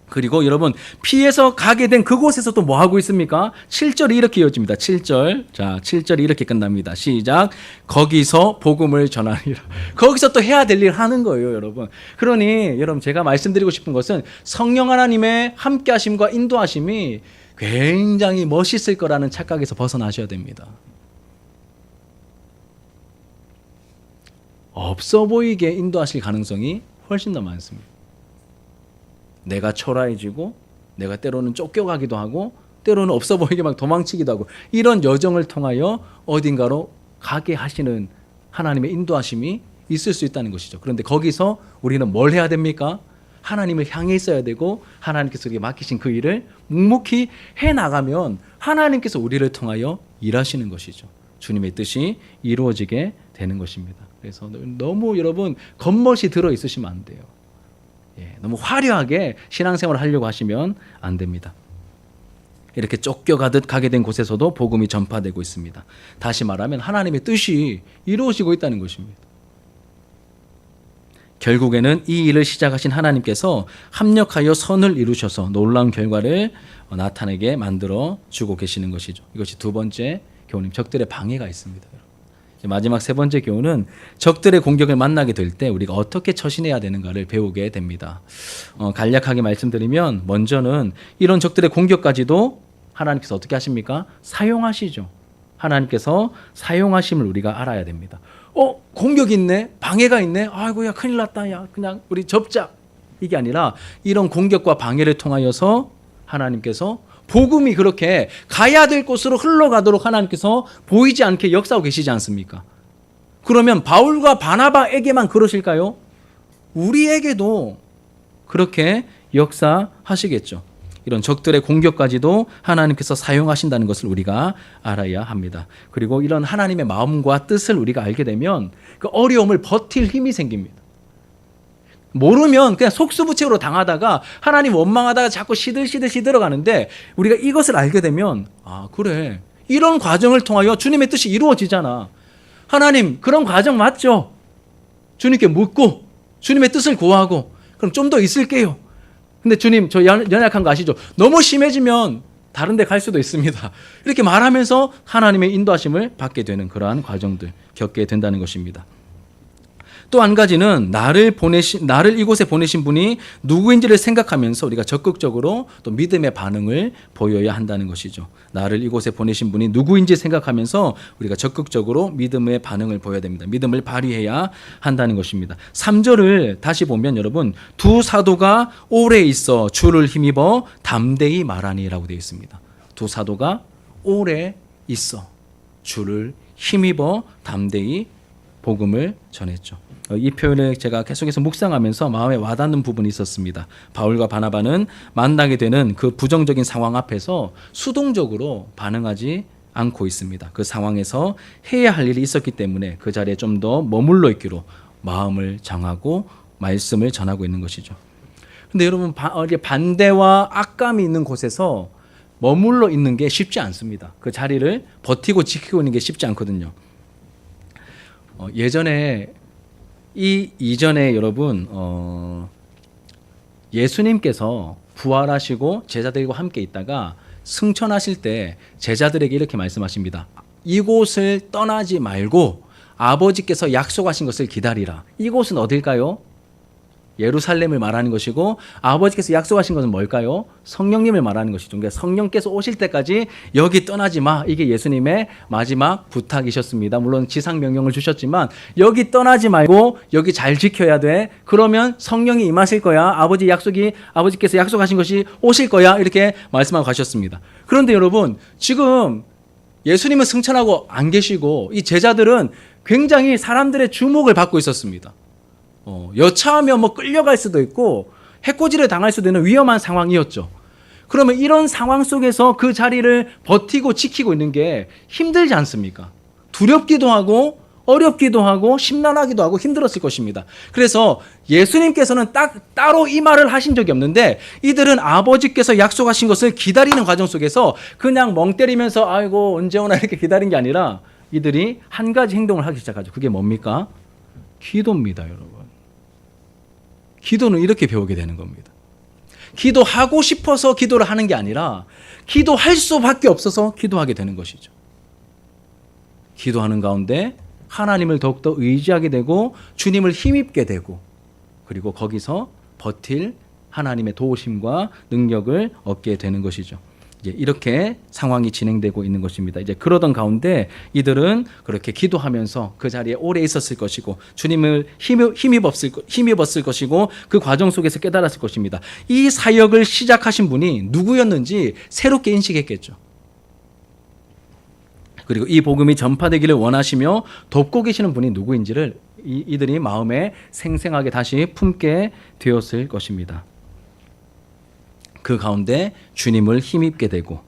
Speaker 1: 그리고 여러분, 피해서 가게 된 그곳에서 또 뭐 하고 있습니까? 7절이 이렇게 이어집니다. 7절. 자, 7절이 이렇게 끝납니다. 시작. 거기서 복음을 전하리라. 거기서 또 해야 될 일 하는 거예요, 여러분. 그러니 여러분, 제가 말씀드리고 싶은 것은 성령 하나님의 함께 하심과 인도하심이 굉장히 멋있을 거라는 착각에서 벗어나셔야 됩니다. 없어 보이게 인도하실 가능성이 훨씬 더 많습니다. 내가 초라해지고, 내가 때로는 쫓겨가기도 하고, 때로는 없어 보이게 막 도망치기도 하고 이런 여정을 통하여 어딘가로 가게 하시는 하나님의 인도하심이 있을 수 있다는 것이죠. 그런데 거기서 우리는 뭘 해야 됩니까? 하나님을 향해 있어야 되고 하나님께서 우리에게 맡기신 그 일을 묵묵히 해나가면 하나님께서 우리를 통하여 일하시는 것이죠. 주님의 뜻이 이루어지게 되는 것입니다. 그래서 너무 여러분 겉멋이 들어있으시면 안 돼요. 너무 화려하게 신앙생활을 하려고 하시면 안 됩니다. 이렇게 쫓겨가듯 가게 된 곳에서도 복음이 전파되고 있습니다. 다시 말하면 하나님의 뜻이 이루어지고 있다는 것입니다. 결국에는 이 일을 시작하신 하나님께서 합력하여 선을 이루셔서 놀라운 결과를 나타내게 만들어 주고 계시는 것이죠. 이것이 두 번째 교훈입니다. 적들의 방해가 있습니다. 마지막 세 번째 교훈은 적들의 공격을 만나게 될 때 우리가 어떻게 처신해야 되는가를 배우게 됩니다. 간략하게 말씀드리면 먼저는 이런 적들의 공격까지도 하나님께서 어떻게 하십니까? 사용하시죠. 하나님께서 사용하심을 우리가 알아야 됩니다. 공격이 있네? 방해가 있네? 아이고야 큰일 났다. 야 그냥 우리 접자. 이게 아니라 이런 공격과 방해를 통하여서 하나님께서 복음이 그렇게 가야 될 곳으로 흘러가도록 하나님께서 보이지 않게 역사하고 계시지 않습니까? 그러면 바울과 바나바에게만 그러실까요? 우리에게도 그렇게 역사하시겠죠. 이런 적들의 공격까지도 하나님께서 사용하신다는 것을 우리가 알아야 합니다. 그리고 이런 하나님의 마음과 뜻을 우리가 알게 되면 그 어려움을 버틸 힘이 생깁니다. 모르면 그냥 속수무책으로 당하다가 하나님 원망하다가 자꾸 시들시들가는데 우리가 이것을 알게 되면 그래 이런 과정을 통하여 주님의 뜻이 이루어지잖아. 하나님 그런 과정 맞죠? 주님께 묻고 주님의 뜻을 구하고 그럼 좀 더 있을게요. 근데 주님 저 연약한 거 아시죠? 너무 심해지면 다른 데 갈 수도 있습니다. 이렇게 말하면서 하나님의 인도하심을 받게 되는 그러한 과정들 겪게 된다는 것입니다. 또 한 가지는 나를 이곳에 보내신 분이 누구인지를 생각하면서 우리가 적극적으로 또 믿음의 반응을 보여야 한다는 것이죠. 나를 이곳에 보내신 분이 누구인지 생각하면서 우리가 적극적으로 믿음의 반응을 보여야 됩니다. 믿음을 발휘해야 한다는 것입니다. 3절을 다시 보면 여러분 두 사도가 오래 있어 주를 힘입어 담대히 말하니라고 되어 있습니다. 두 사도가 오래 있어 주를 힘입어 담대히 복음을 전했죠. 이 표현을 제가 계속해서 묵상하면서 마음에 와닿는 부분이 있었습니다. 바울과 바나바는 만나게 되는 그 부정적인 상황 앞에서 수동적으로 반응하지 않고 있습니다. 그 상황에서 해야 할 일이 있었기 때문에 그 자리에 좀 더 머물러 있기로 마음을 정하고 말씀을 전하고 있는 것이죠. 근데 여러분 반대와 악감이 있는 곳에서 머물러 있는 게 쉽지 않습니다. 그 자리를 버티고 지키고 있는 게 쉽지 않거든요. 예전에 이전에 여러분 예수님께서 부활하시고 제자들과 함께 있다가 승천하실 때 제자들에게 이렇게 말씀하십니다. 이곳을 떠나지 말고 아버지께서 약속하신 것을 기다리라. 이곳은 어딜까요? 예루살렘을 말하는 것이고 아버지께서 약속하신 것은 뭘까요? 성령님을 말하는 것이죠. 그러니까 성령께서 오실 때까지 여기 떠나지 마. 이게 예수님의 마지막 부탁이셨습니다. 물론 지상 명령을 주셨지만 여기 떠나지 말고 여기 잘 지켜야 돼. 그러면 성령이 임하실 거야. 아버지께서 약속하신 것이 오실 거야. 이렇게 말씀하고 가셨습니다. 그런데 여러분 지금 예수님은 승천하고 안 계시고 이 제자들은 굉장히 사람들의 주목을 받고 있었습니다. 여차하면 끌려갈 수도 있고 해코지를 당할 수도 있는 위험한 상황이었죠. 그러면 이런 상황 속에서 그 자리를 버티고 지키고 있는 게 힘들지 않습니까? 두렵기도 하고 어렵기도 하고 심란하기도 하고 힘들었을 것입니다. 그래서 예수님께서는 따로 이 말을 하신 적이 없는데 이들은 아버지께서 약속하신 것을 기다리는 과정 속에서 그냥 멍 때리면서 아이고 언제 오나 이렇게 기다린 게 아니라 이들이 한 가지 행동을 하기 시작하죠. 그게 뭡니까? 기도입니다, 여러분. 기도는 이렇게 배우게 되는 겁니다. 기도하고 싶어서 기도를 하는 게 아니라 기도할 수밖에 없어서 기도하게 되는 것이죠. 기도하는 가운데 하나님을 더욱더 의지하게 되고 주님을 힘입게 되고 그리고 거기서 버틸 하나님의 도우심과 능력을 얻게 되는 것이죠. 이제 이렇게 상황이 진행되고 있는 것입니다. 이제 그러던 가운데 이들은 그렇게 기도하면서 그 자리에 오래 있었을 것이고 주님을 힘입었을 것이고 그 과정 속에서 깨달았을 것입니다. 이 사역을 시작하신 분이 누구였는지 새롭게 인식했겠죠. 그리고 이 복음이 전파되기를 원하시며 돕고 계시는 분이 누구인지를 이들이 마음에 생생하게 다시 품게 되었을 것입니다. 그 가운데 주님을 힘입게 되고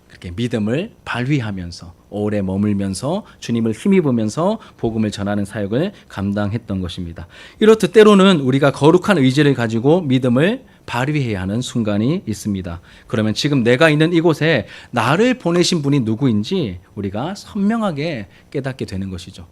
Speaker 1: 그렇게 믿음을 발휘하면서 오래 머물면서 주님을 힘입으면서 복음을 전하는 사역을 감당했던 것입니다. 이렇듯 때로는 우리가 거룩한 의지를 가지고 믿음을 발휘해야 하는 순간이 있습니다. 그러면 지금 내가 있는 이곳에 나를 보내신 분이 누구인지 우리가 선명하게 깨닫게 되는 것이죠.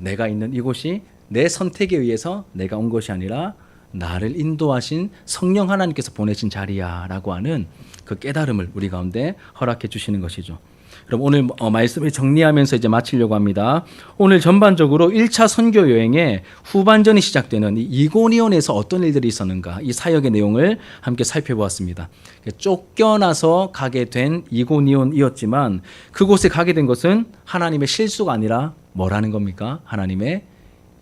Speaker 1: 내가 있는 이곳이 내 선택에 의해서 내가 온 것이 아니라 나를 인도하신 성령 하나님께서 보내신 자리야 라고 하는 그 깨달음을 우리 가운데 허락해 주시는 것이죠. 그럼 오늘 말씀을 정리하면서 이제 마치려고 합니다. 오늘 전반적으로 1차 선교 여행의 후반전이 시작되는 이 이고니온에서 어떤 일들이 있었는가, 이 사역의 내용을 함께 살펴보았습니다. 쫓겨나서 가게 된 이고니온이었지만 그곳에 가게 된 것은 하나님의 실수가 아니라 뭐라는 겁니까? 하나님의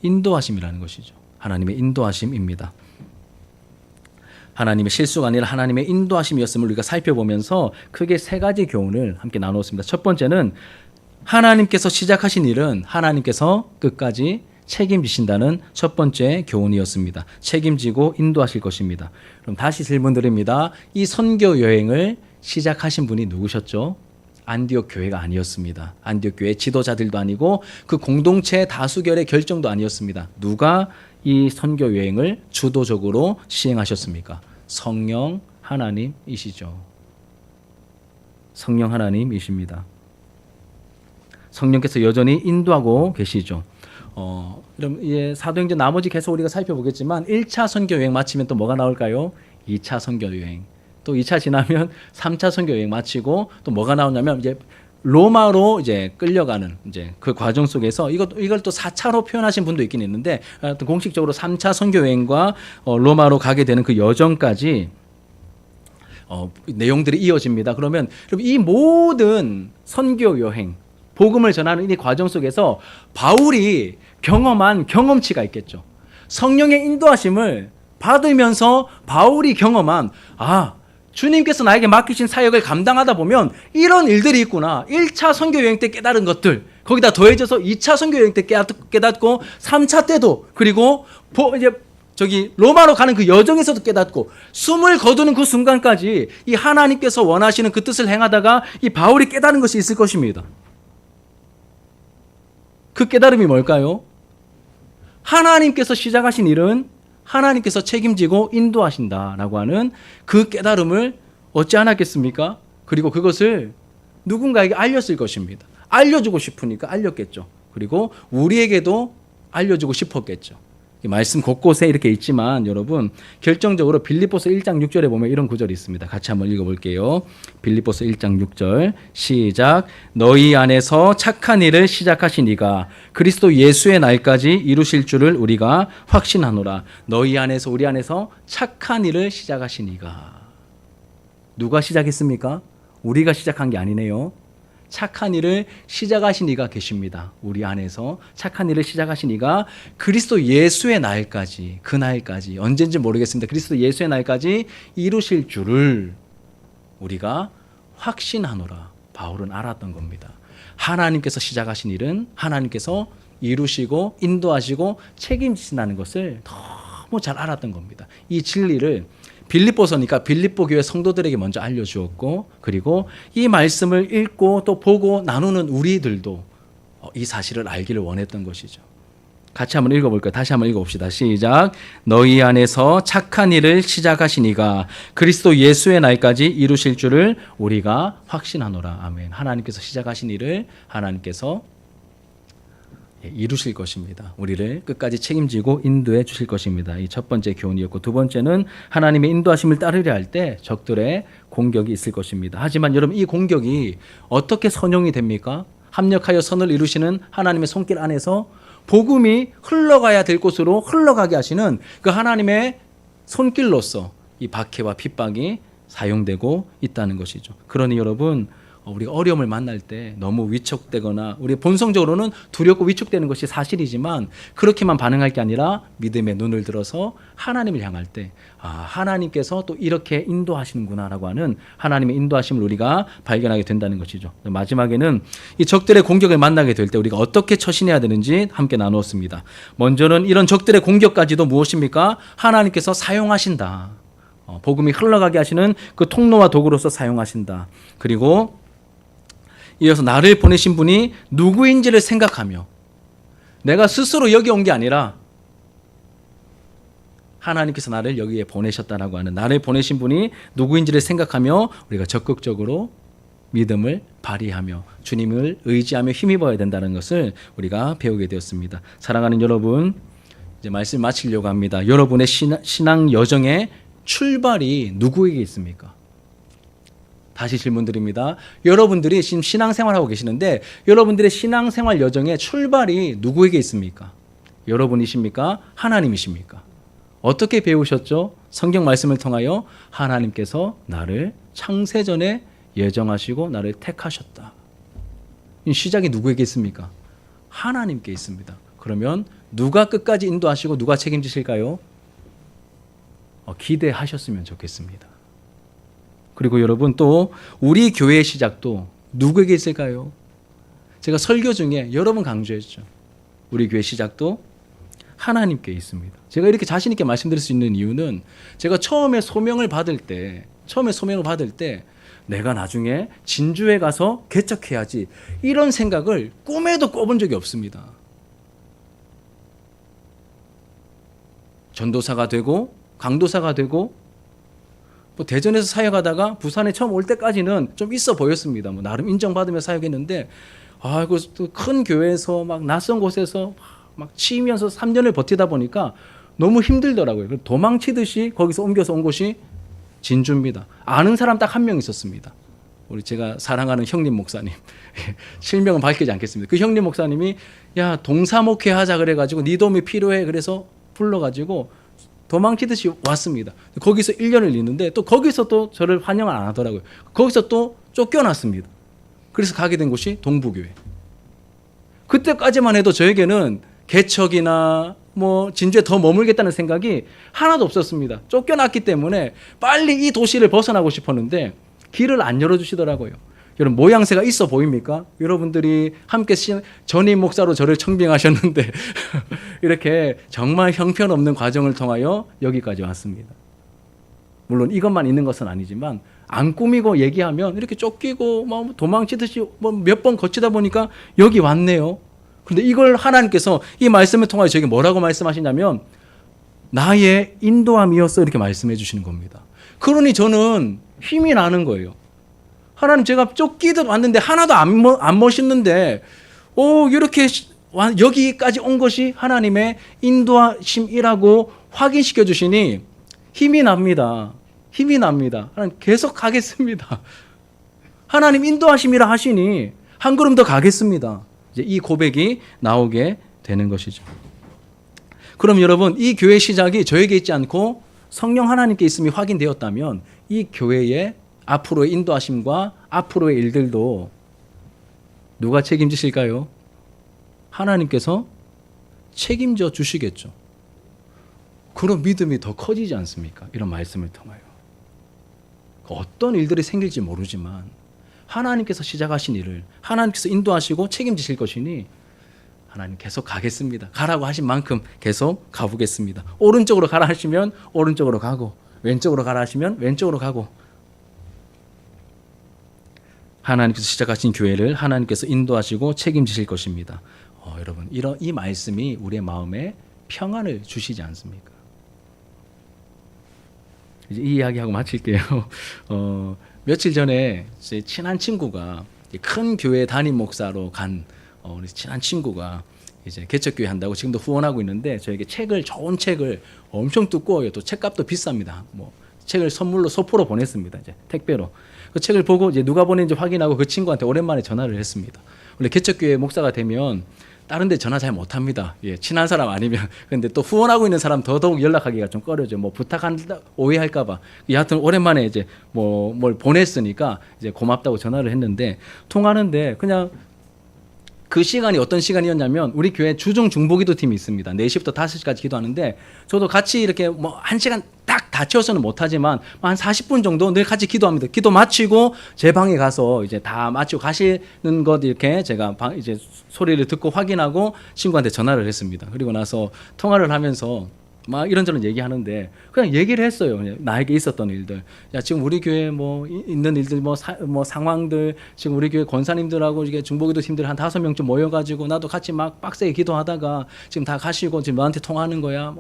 Speaker 1: 인도하심이라는 것이죠. 하나님의 인도하심입니다. 하나님의 실수가 아니라 하나님의 인도하심이었음을 우리가 살펴보면서 크게 세 가지 교훈을 함께 나누었습니다. 첫 번째는 하나님께서 시작하신 일은 하나님께서 끝까지 책임지신다는 첫 번째 교훈이었습니다. 책임지고 인도하실 것입니다. 그럼 다시 질문 드립니다. 이 선교 여행을 시작하신 분이 누구셨죠? 안디옥 교회가 아니었습니다. 안디옥 교회 지도자들도 아니고 그 공동체 다수결의 결정도 아니었습니다. 누가 이 선교 여행을 주도적으로 시행하셨습니까? 성령 하나님이시죠. 성령 하나님이십니다. 성령께서 여전히 인도하고 계시죠. 그럼 이제 사도행전 나머지 계속 우리가 살펴보겠지만 1차 선교 여행 마치면 또 뭐가 나올까요? 2차 선교 여행. 또 2차 지나면 3차 선교 여행 마치고 또 뭐가 나오냐면 이제 로마로 이제 끌려가는 이제 그 과정 속에서 이걸 또 4차로 표현하신 분도 있긴 있는데 공식적으로 3차 선교 여행과 로마로 가게 되는 그 여정까지 내용들이 이어집니다. 그러면 이 모든 선교 여행, 복음을 전하는 이 과정 속에서 바울이 경험한 경험치가 있겠죠. 성령의 인도하심을 받으면서 바울이 경험한 주님께서 나에게 맡기신 사역을 감당하다 보면 이런 일들이 있구나. 1차 선교 여행 때 깨달은 것들, 거기다 더해져서 2차 선교 여행 때 깨닫고 3차 때도, 그리고 이제 로마로 가는 그 여정에서도 깨닫고 숨을 거두는 그 순간까지 이 하나님께서 원하시는 그 뜻을 행하다가 이 바울이 깨달은 것이 있을 것입니다. 그 깨달음이 뭘까요? 하나님께서 시작하신 일은 하나님께서 책임지고 인도하신다라고 하는 그 깨달음을 얻지 않았겠습니까? 그리고 그것을 누군가에게 알렸을 것입니다. 알려주고 싶으니까 알렸겠죠. 그리고 우리에게도 알려주고 싶었겠죠. 말씀 곳곳에 이렇게 있지만 여러분 결정적으로 빌립보서 1장 6절에 보면 이런 구절이 있습니다. 같이 한번 읽어볼게요. 빌립보서 1장 6절 시작. 너희 안에서 착한 일을 시작하신 이가 그리스도 예수의 날까지 이루실 줄을 우리가 확신하노라. 너희 안에서, 우리 안에서 착한 일을 시작하신 이가. 누가 시작했습니까? 우리가 시작한 게 아니네요. 착한 일을 시작하신 이가 계십니다. 우리 안에서 착한 일을 시작하신 이가 그리스도 예수의 날까지, 그 날까지, 언젠지 모르겠습니다. 그리스도 예수의 날까지 이루실 줄을 우리가 확신하노라. 바울은 알았던 겁니다. 하나님께서 시작하신 일은 하나님께서 이루시고 인도하시고 책임지신다는 것을 너무 잘 알았던 겁니다. 이 진리를 빌립보서니까 빌립보 교회 성도들에게 먼저 알려주었고, 그리고 이 말씀을 읽고 또 보고 나누는 우리들도 이 사실을 알기를 원했던 것이죠. 같이 한번 읽어볼까요? 다시 한번 읽어봅시다. 시작. 너희 안에서 착한 일을 시작하신 이가 그리스도 예수의 날까지 이루실 줄을 우리가 확신하노라. 아멘. 하나님께서 시작하신 일을 하나님께서 이루실 것입니다. 우리를 끝까지 책임지고 인도해 주실 것입니다. 이 첫 번째 교훈이었고, 두 번째는 하나님의 인도하심을 따르려 할 때 적들의 공격이 있을 것입니다. 하지만 여러분, 이 공격이 어떻게 선용이 됩니까? 합력하여 선을 이루시는 하나님의 손길 안에서 복음이 흘러가야 될 곳으로 흘러가게 하시는 그 하나님의 손길로서 이 박해와 핍박이 사용되고 있다는 것이죠. 그러니 여러분, 우리가 어려움을 만날 때 너무 위축되거나 우리 본성적으로는 두렵고 위축되는 것이 사실이지만 그렇게만 반응할 게 아니라 믿음의 눈을 들어서 하나님을 향할 때 하나님께서 또 이렇게 인도하시는구나라고 하는 하나님의 인도하심을 우리가 발견하게 된다는 것이죠. 마지막에는 이 적들의 공격을 만나게 될 때 우리가 어떻게 처신해야 되는지 함께 나누었습니다. 먼저는 이런 적들의 공격까지도 무엇입니까? 하나님께서 사용하신다. 복음이 흘러가게 하시는 그 통로와 도구로서 사용하신다. 그리고 이어서 나를 보내신 분이 누구인지를 생각하며, 내가 스스로 여기 온 게 아니라 하나님께서 나를 여기에 보내셨다라고 하는, 나를 보내신 분이 누구인지를 생각하며 우리가 적극적으로 믿음을 발휘하며 주님을 의지하며 힘입어야 된다는 것을 우리가 배우게 되었습니다. 사랑하는 여러분, 이제 말씀 마치려고 합니다. 여러분의 신앙 여정의 출발이 누구에게 있습니까? 다시 질문 드립니다. 여러분들이 지금 신앙생활하고 계시는데 여러분들의 신앙생활 여정의 출발이 누구에게 있습니까? 여러분이십니까? 하나님이십니까? 어떻게 배우셨죠? 성경 말씀을 통하여 하나님께서 나를 창세전에 예정하시고 나를 택하셨다. 이 시작이 누구에게 있습니까? 하나님께 있습니다. 그러면 누가 끝까지 인도하시고 누가 책임지실까요? 기대하셨으면 좋겠습니다. 그리고 여러분, 또 우리 교회의 시작도 누구에게 있을까요? 제가 설교 중에 여러 번 강조했죠. 우리 교회 시작도 하나님께 있습니다. 제가 이렇게 자신 있게 말씀드릴 수 있는 이유는 제가 처음에 소명을 받을 때 내가 나중에 진주에 가서 개척해야지 이런 생각을 꿈에도 꿔본 적이 없습니다. 전도사가 되고 강도사가 되고 대전에서 사역하다가 부산에 처음 올 때까지는 좀 있어 보였습니다. 나름 인정받으며 사역했는데 그 큰 교회에서 막 낯선 곳에서 막 치면서 3년을 버티다 보니까 너무 힘들더라고요. 도망치듯이 거기서 옮겨서 온 곳이 진주입니다. 아는 사람 딱 한 명 있었습니다. 우리 제가 사랑하는 형님 목사님. 실명은 밝히지 않겠습니다. 그 형님 목사님이 야, 동사목회 하자 그래가지고 네 도움이 필요해 그래서 불러가지고 도망치듯이 왔습니다. 거기서 1년을 있는데 또 거기서 또 저를 환영을 안 하더라고요. 거기서 또 쫓겨났습니다. 그래서 가게 된 곳이 동부교회. 그때까지만 해도 저에게는 개척이나 진주에 더 머물겠다는 생각이 하나도 없었습니다. 쫓겨났기 때문에 빨리 이 도시를 벗어나고 싶었는데 길을 안 열어주시더라고요. 여러분, 모양새가 있어 보입니까? 여러분들이 함께 전임 목사로 저를 청빙하셨는데 이렇게 정말 형편없는 과정을 통하여 여기까지 왔습니다. 물론 이것만 있는 것은 아니지만 안 꾸미고 얘기하면 이렇게 쫓기고 도망치듯이 몇 번 거치다 보니까 여기 왔네요. 그런데 이걸 하나님께서 이 말씀을 통하여 저에게 뭐라고 말씀하시냐면 나의 인도함이었어 이렇게 말씀해 주시는 겁니다. 그러니 저는 힘이 나는 거예요. 하나님, 제가 쫓기듯 왔는데 하나도 안 멋있는데 이렇게 여기까지 온 것이 하나님의 인도하심이라고 확인시켜 주시니 힘이 납니다. 힘이 납니다. 하나님, 계속 가겠습니다. 하나님 인도하심이라 하시니 한 걸음 더 가겠습니다. 이제 이 고백이 나오게 되는 것이죠. 그럼 여러분, 이 교회 시작이 저에게 있지 않고 성령 하나님께 있음이 확인되었다면 이 교회의 앞으로의 인도하심과 앞으로의 일들도 누가 책임지실까요? 하나님께서 책임져 주시겠죠. 그런 믿음이 더 커지지 않습니까? 이런 말씀을 통하여. 어떤 일들이 생길지 모르지만 하나님께서 시작하신 일을 하나님께서 인도하시고 책임지실 것이니 하나님 계속 가겠습니다. 가라고 하신 만큼 계속 가보겠습니다. 오른쪽으로 가라 하시면 오른쪽으로 가고 왼쪽으로 가라 하시면 왼쪽으로 가고 하나님께서 시작하신 교회를 하나님께서 인도하시고 책임지실 것입니다. 여러분, 이 말씀이 우리의 마음에 평안을 주시지 않습니까? 이제 이 이야기하고 마칠게요. 며칠 전에 제 친한 친구가 큰 교회 담임 목사로 간 우리 친한 친구가 이제 개척교회 한다고 지금도 후원하고 있는데 저에게 좋은 책을 엄청 두꺼워요. 또 책값도 비쌉니다. 책을 선물로 소포로 보냈습니다. 이제 택배로. 그 책을 보고 이제 누가 보냈는지 확인하고 그 친구한테 오랜만에 전화를 했습니다. 원래 개척교회 목사가 되면 다른 데 전화 잘 못합니다. 예, 친한 사람 아니면. 근데 또 후원하고 있는 사람 더더욱 연락하기가 좀 꺼려져. 뭐 부탁한다 오해할까봐. 여하튼 오랜만에 이제 뭘 보냈으니까 이제 고맙다고 전화를 했는데, 통화하는데 그냥 그 시간이 어떤 시간이었냐면, 우리 교회 주중 중보기도 팀이 있습니다. 4시부터 5시까지 기도하는데, 저도 같이 이렇게 뭐 1시간 딱 다 채워서는 못하지만 한 40분 정도 늘 같이 기도합니다. 기도 마치고 제 방에 가서 이제 다 마치고 가시는 것 이렇게 제가 이제 소리를 듣고 확인하고 친구한테 전화를 했습니다. 그리고 나서 통화를 하면서 막 이런저런 얘기하는데 그냥 얘기를 했어요. 그냥 나에게 있었던 일들. 야, 지금 우리 교회 뭐 있는 일들, 뭐 상황들, 지금 우리 교회 권사님들하고 이게 중보기도 팀들 한 5명쯤 모여가지고 나도 같이 막 빡세게 기도하다가 지금 다 가시고 지금 너한테 통화하는 거야.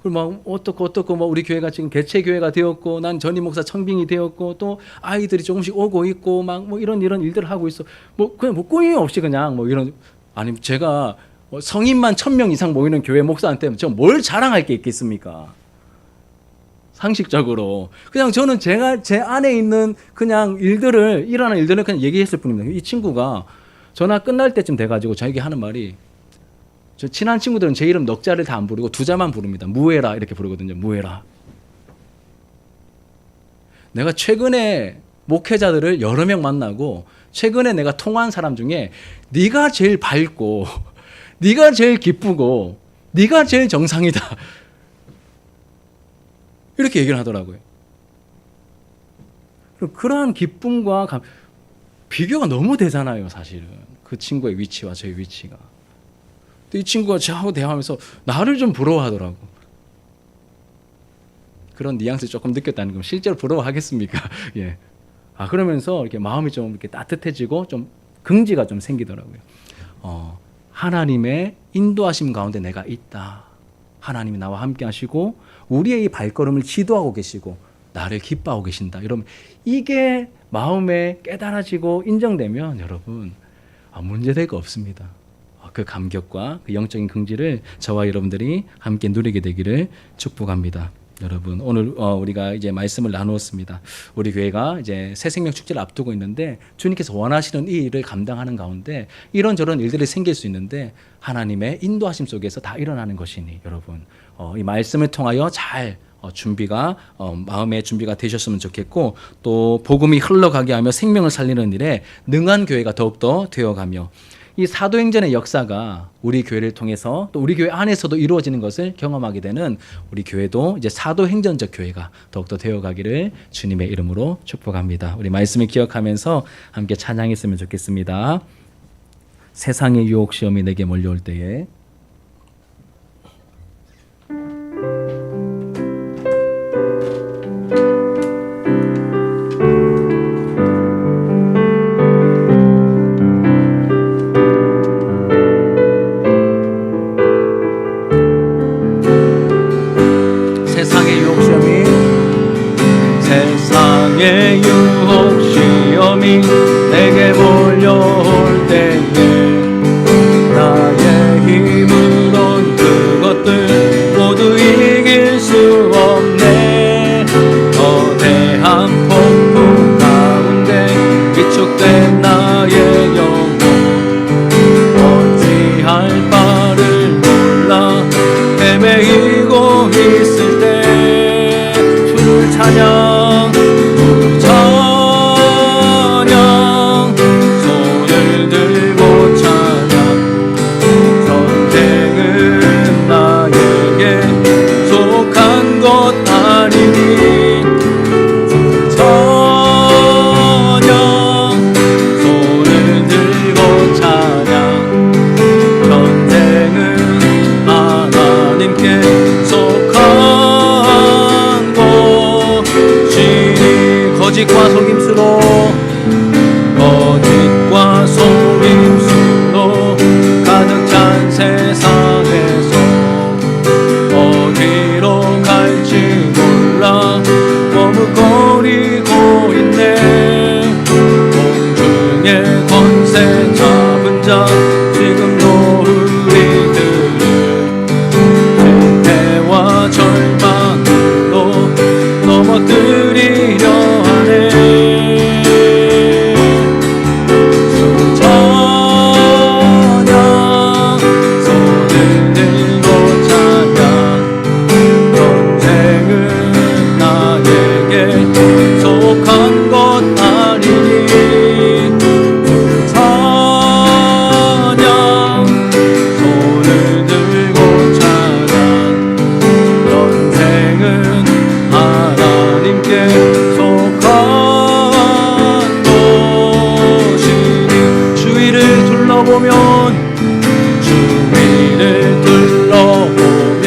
Speaker 1: 그리고 막 어떻고 뭐 우리 교회가 지금 개체 교회가 되었고, 난 전임 목사 청빙이 되었고, 또 아이들이 조금씩 오고 있고 막 뭐 이런 일들을 하고 있어. 뭐 그냥 뭐 꾸밈 없이 그냥 뭐 이런. 아니 제가 성인만 1000명 이상 모이는 교회 목사한테 저 뭘 자랑할 게 있겠습니까? 상식적으로 그냥 저는 제가 제 안에 있는 그냥 일어나는 일들을 그냥 얘기했을 뿐입니다. 이 친구가 전화 끝날 때쯤 돼가지고 저에게 하는 말이, 저 친한 친구들은 제 이름 넉 자를 다 안 부르고 2자만 부릅니다. 무에라 이렇게 부르거든요. 무에라. 내가 최근에 목회자들을 여러 명 만나고 최근에 내가 통화한 사람 중에 네가 제일 밝고 네가 제일 기쁘고 네가 제일 정상이다 이렇게 얘기를 하더라고요. 그러한 기쁨과 비교가 너무 되잖아요. 사실은 그 친구의 위치와 저의 위치가. 이 친구가 저하고 대화하면서 나를 좀 부러워하더라고. 그런 뉘앙스 조금 느꼈다는 건 실제로 부러워하겠습니까? 예. 그러면서 이렇게 마음이 좀 이렇게 따뜻해지고 좀 긍지가 좀 생기더라고요. 하나님의 인도하심 가운데 내가 있다. 하나님이 나와 함께 하시고 우리의 이 발걸음을 지도하고 계시고 나를 기뻐하고 계신다. 이러면 이게 마음에 깨달아지고 인정되면 여러분 문제될 거 없습니다. 그 감격과 그 영적인 긍지를 저와 여러분들이 함께 누리게 되기를 축복합니다. 여러분 오늘 우리가 이제 말씀을 나누었습니다. 우리 교회가 이제 새생명 축제를 앞두고 있는데 주님께서 원하시는 이 일을 감당하는 가운데 이런저런 일들이 생길 수 있는데 하나님의 인도하심 속에서 다 일어나는 것이니 여러분 이 말씀을 통하여 잘 준비가 마음의 준비가 되셨으면 좋겠고, 또 복음이 흘러가게 하며 생명을 살리는 일에 능한 교회가 더욱더 되어가며 이 사도행전의 역사가 우리 교회를 통해서 또 우리 교회 안에서도 이루어지는 것을 경험하게 되는 우리 교회도 이제 사도행전적 교회가 더욱더 되어가기를 주님의 이름으로 축복합니다. 우리 말씀을 기억하면서 함께 찬양했으면 좋겠습니다. 세상의 유혹 시험이 내게 몰려올 때에
Speaker 2: 세상의 유혹 시험이 내게 몰려올 때에 나의 힘으론 그것들 모두 이길 수 없네. 거대한 폭풍 가운데 위축된 나의 영혼 어찌할 바를 몰라 헤매이고 있을 때 주를 찬양 거짓과 속임수로 가득 찬 세상에서 어디로 갈지 몰라 머뭇거리고 있네. 공중의 권세 잡은 자 지금도 우리들을 실패와 절망으로 넘어뜨리려 찬양 둘러보면 주위를 둘러보면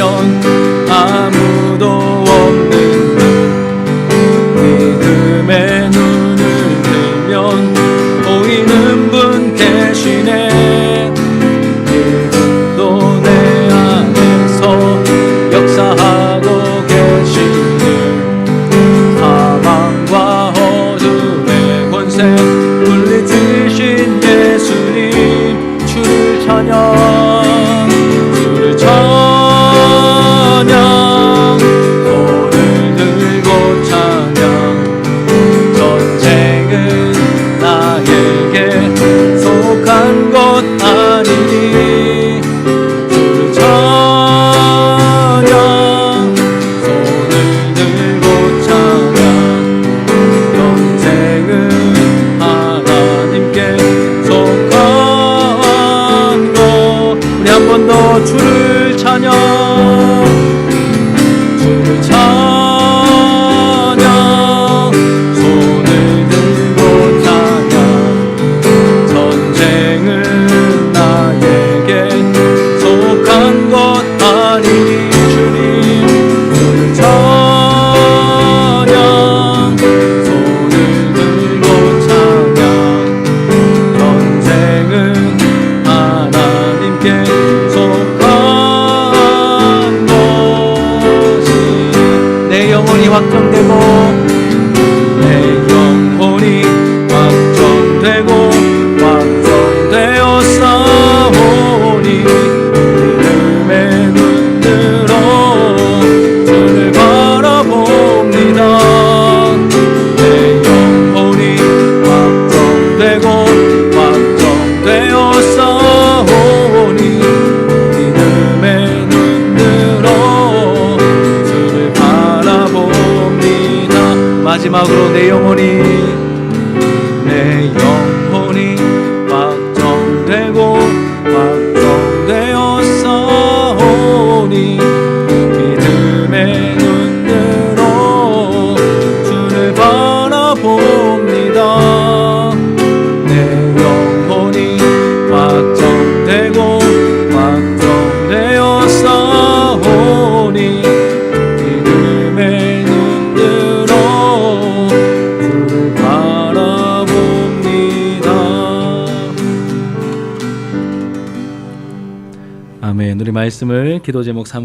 Speaker 2: 아무도 없는 듯 믿음의 눈을 들면 보이는 분 계시네. 지금도 내 안에서 역사하고 계시네. 사망과 어둠의 권세 물리치신 예수님 주를 찬양 주를 찬양 손을 들고 찬양 전쟁은 나에게 속한 것 아니니 주를 찬양 손을 들고 찬양 전쟁은 하나님께 속한 것. 우리 한 번 더 주를 찬양 주를 찬양 손을 들고 찬양 전쟁은 나에게 속한 것 아니니 주님 주를 찬양 손을 들고 찬양 전쟁은 하나님께 속한 것이 내 영혼이 확정되고 내 영혼이 확정되고 확정되었사오니 믿음의 눈 들어 주를 바라봅니다. 내 영혼이 확정되고 확정되었사오니 믿음의 눈 들어 주를 바라봅니다. 마지막으로 내 영혼이 확정되고 확정되었사오니 믿음의 눈 들어 주를 바라봅니다. 내 영혼이 확정되고 확정되었사오니 믿음의 눈 들어 주를 바라봅니다.
Speaker 1: 아멘. 우리 말씀을 기도 제목 삼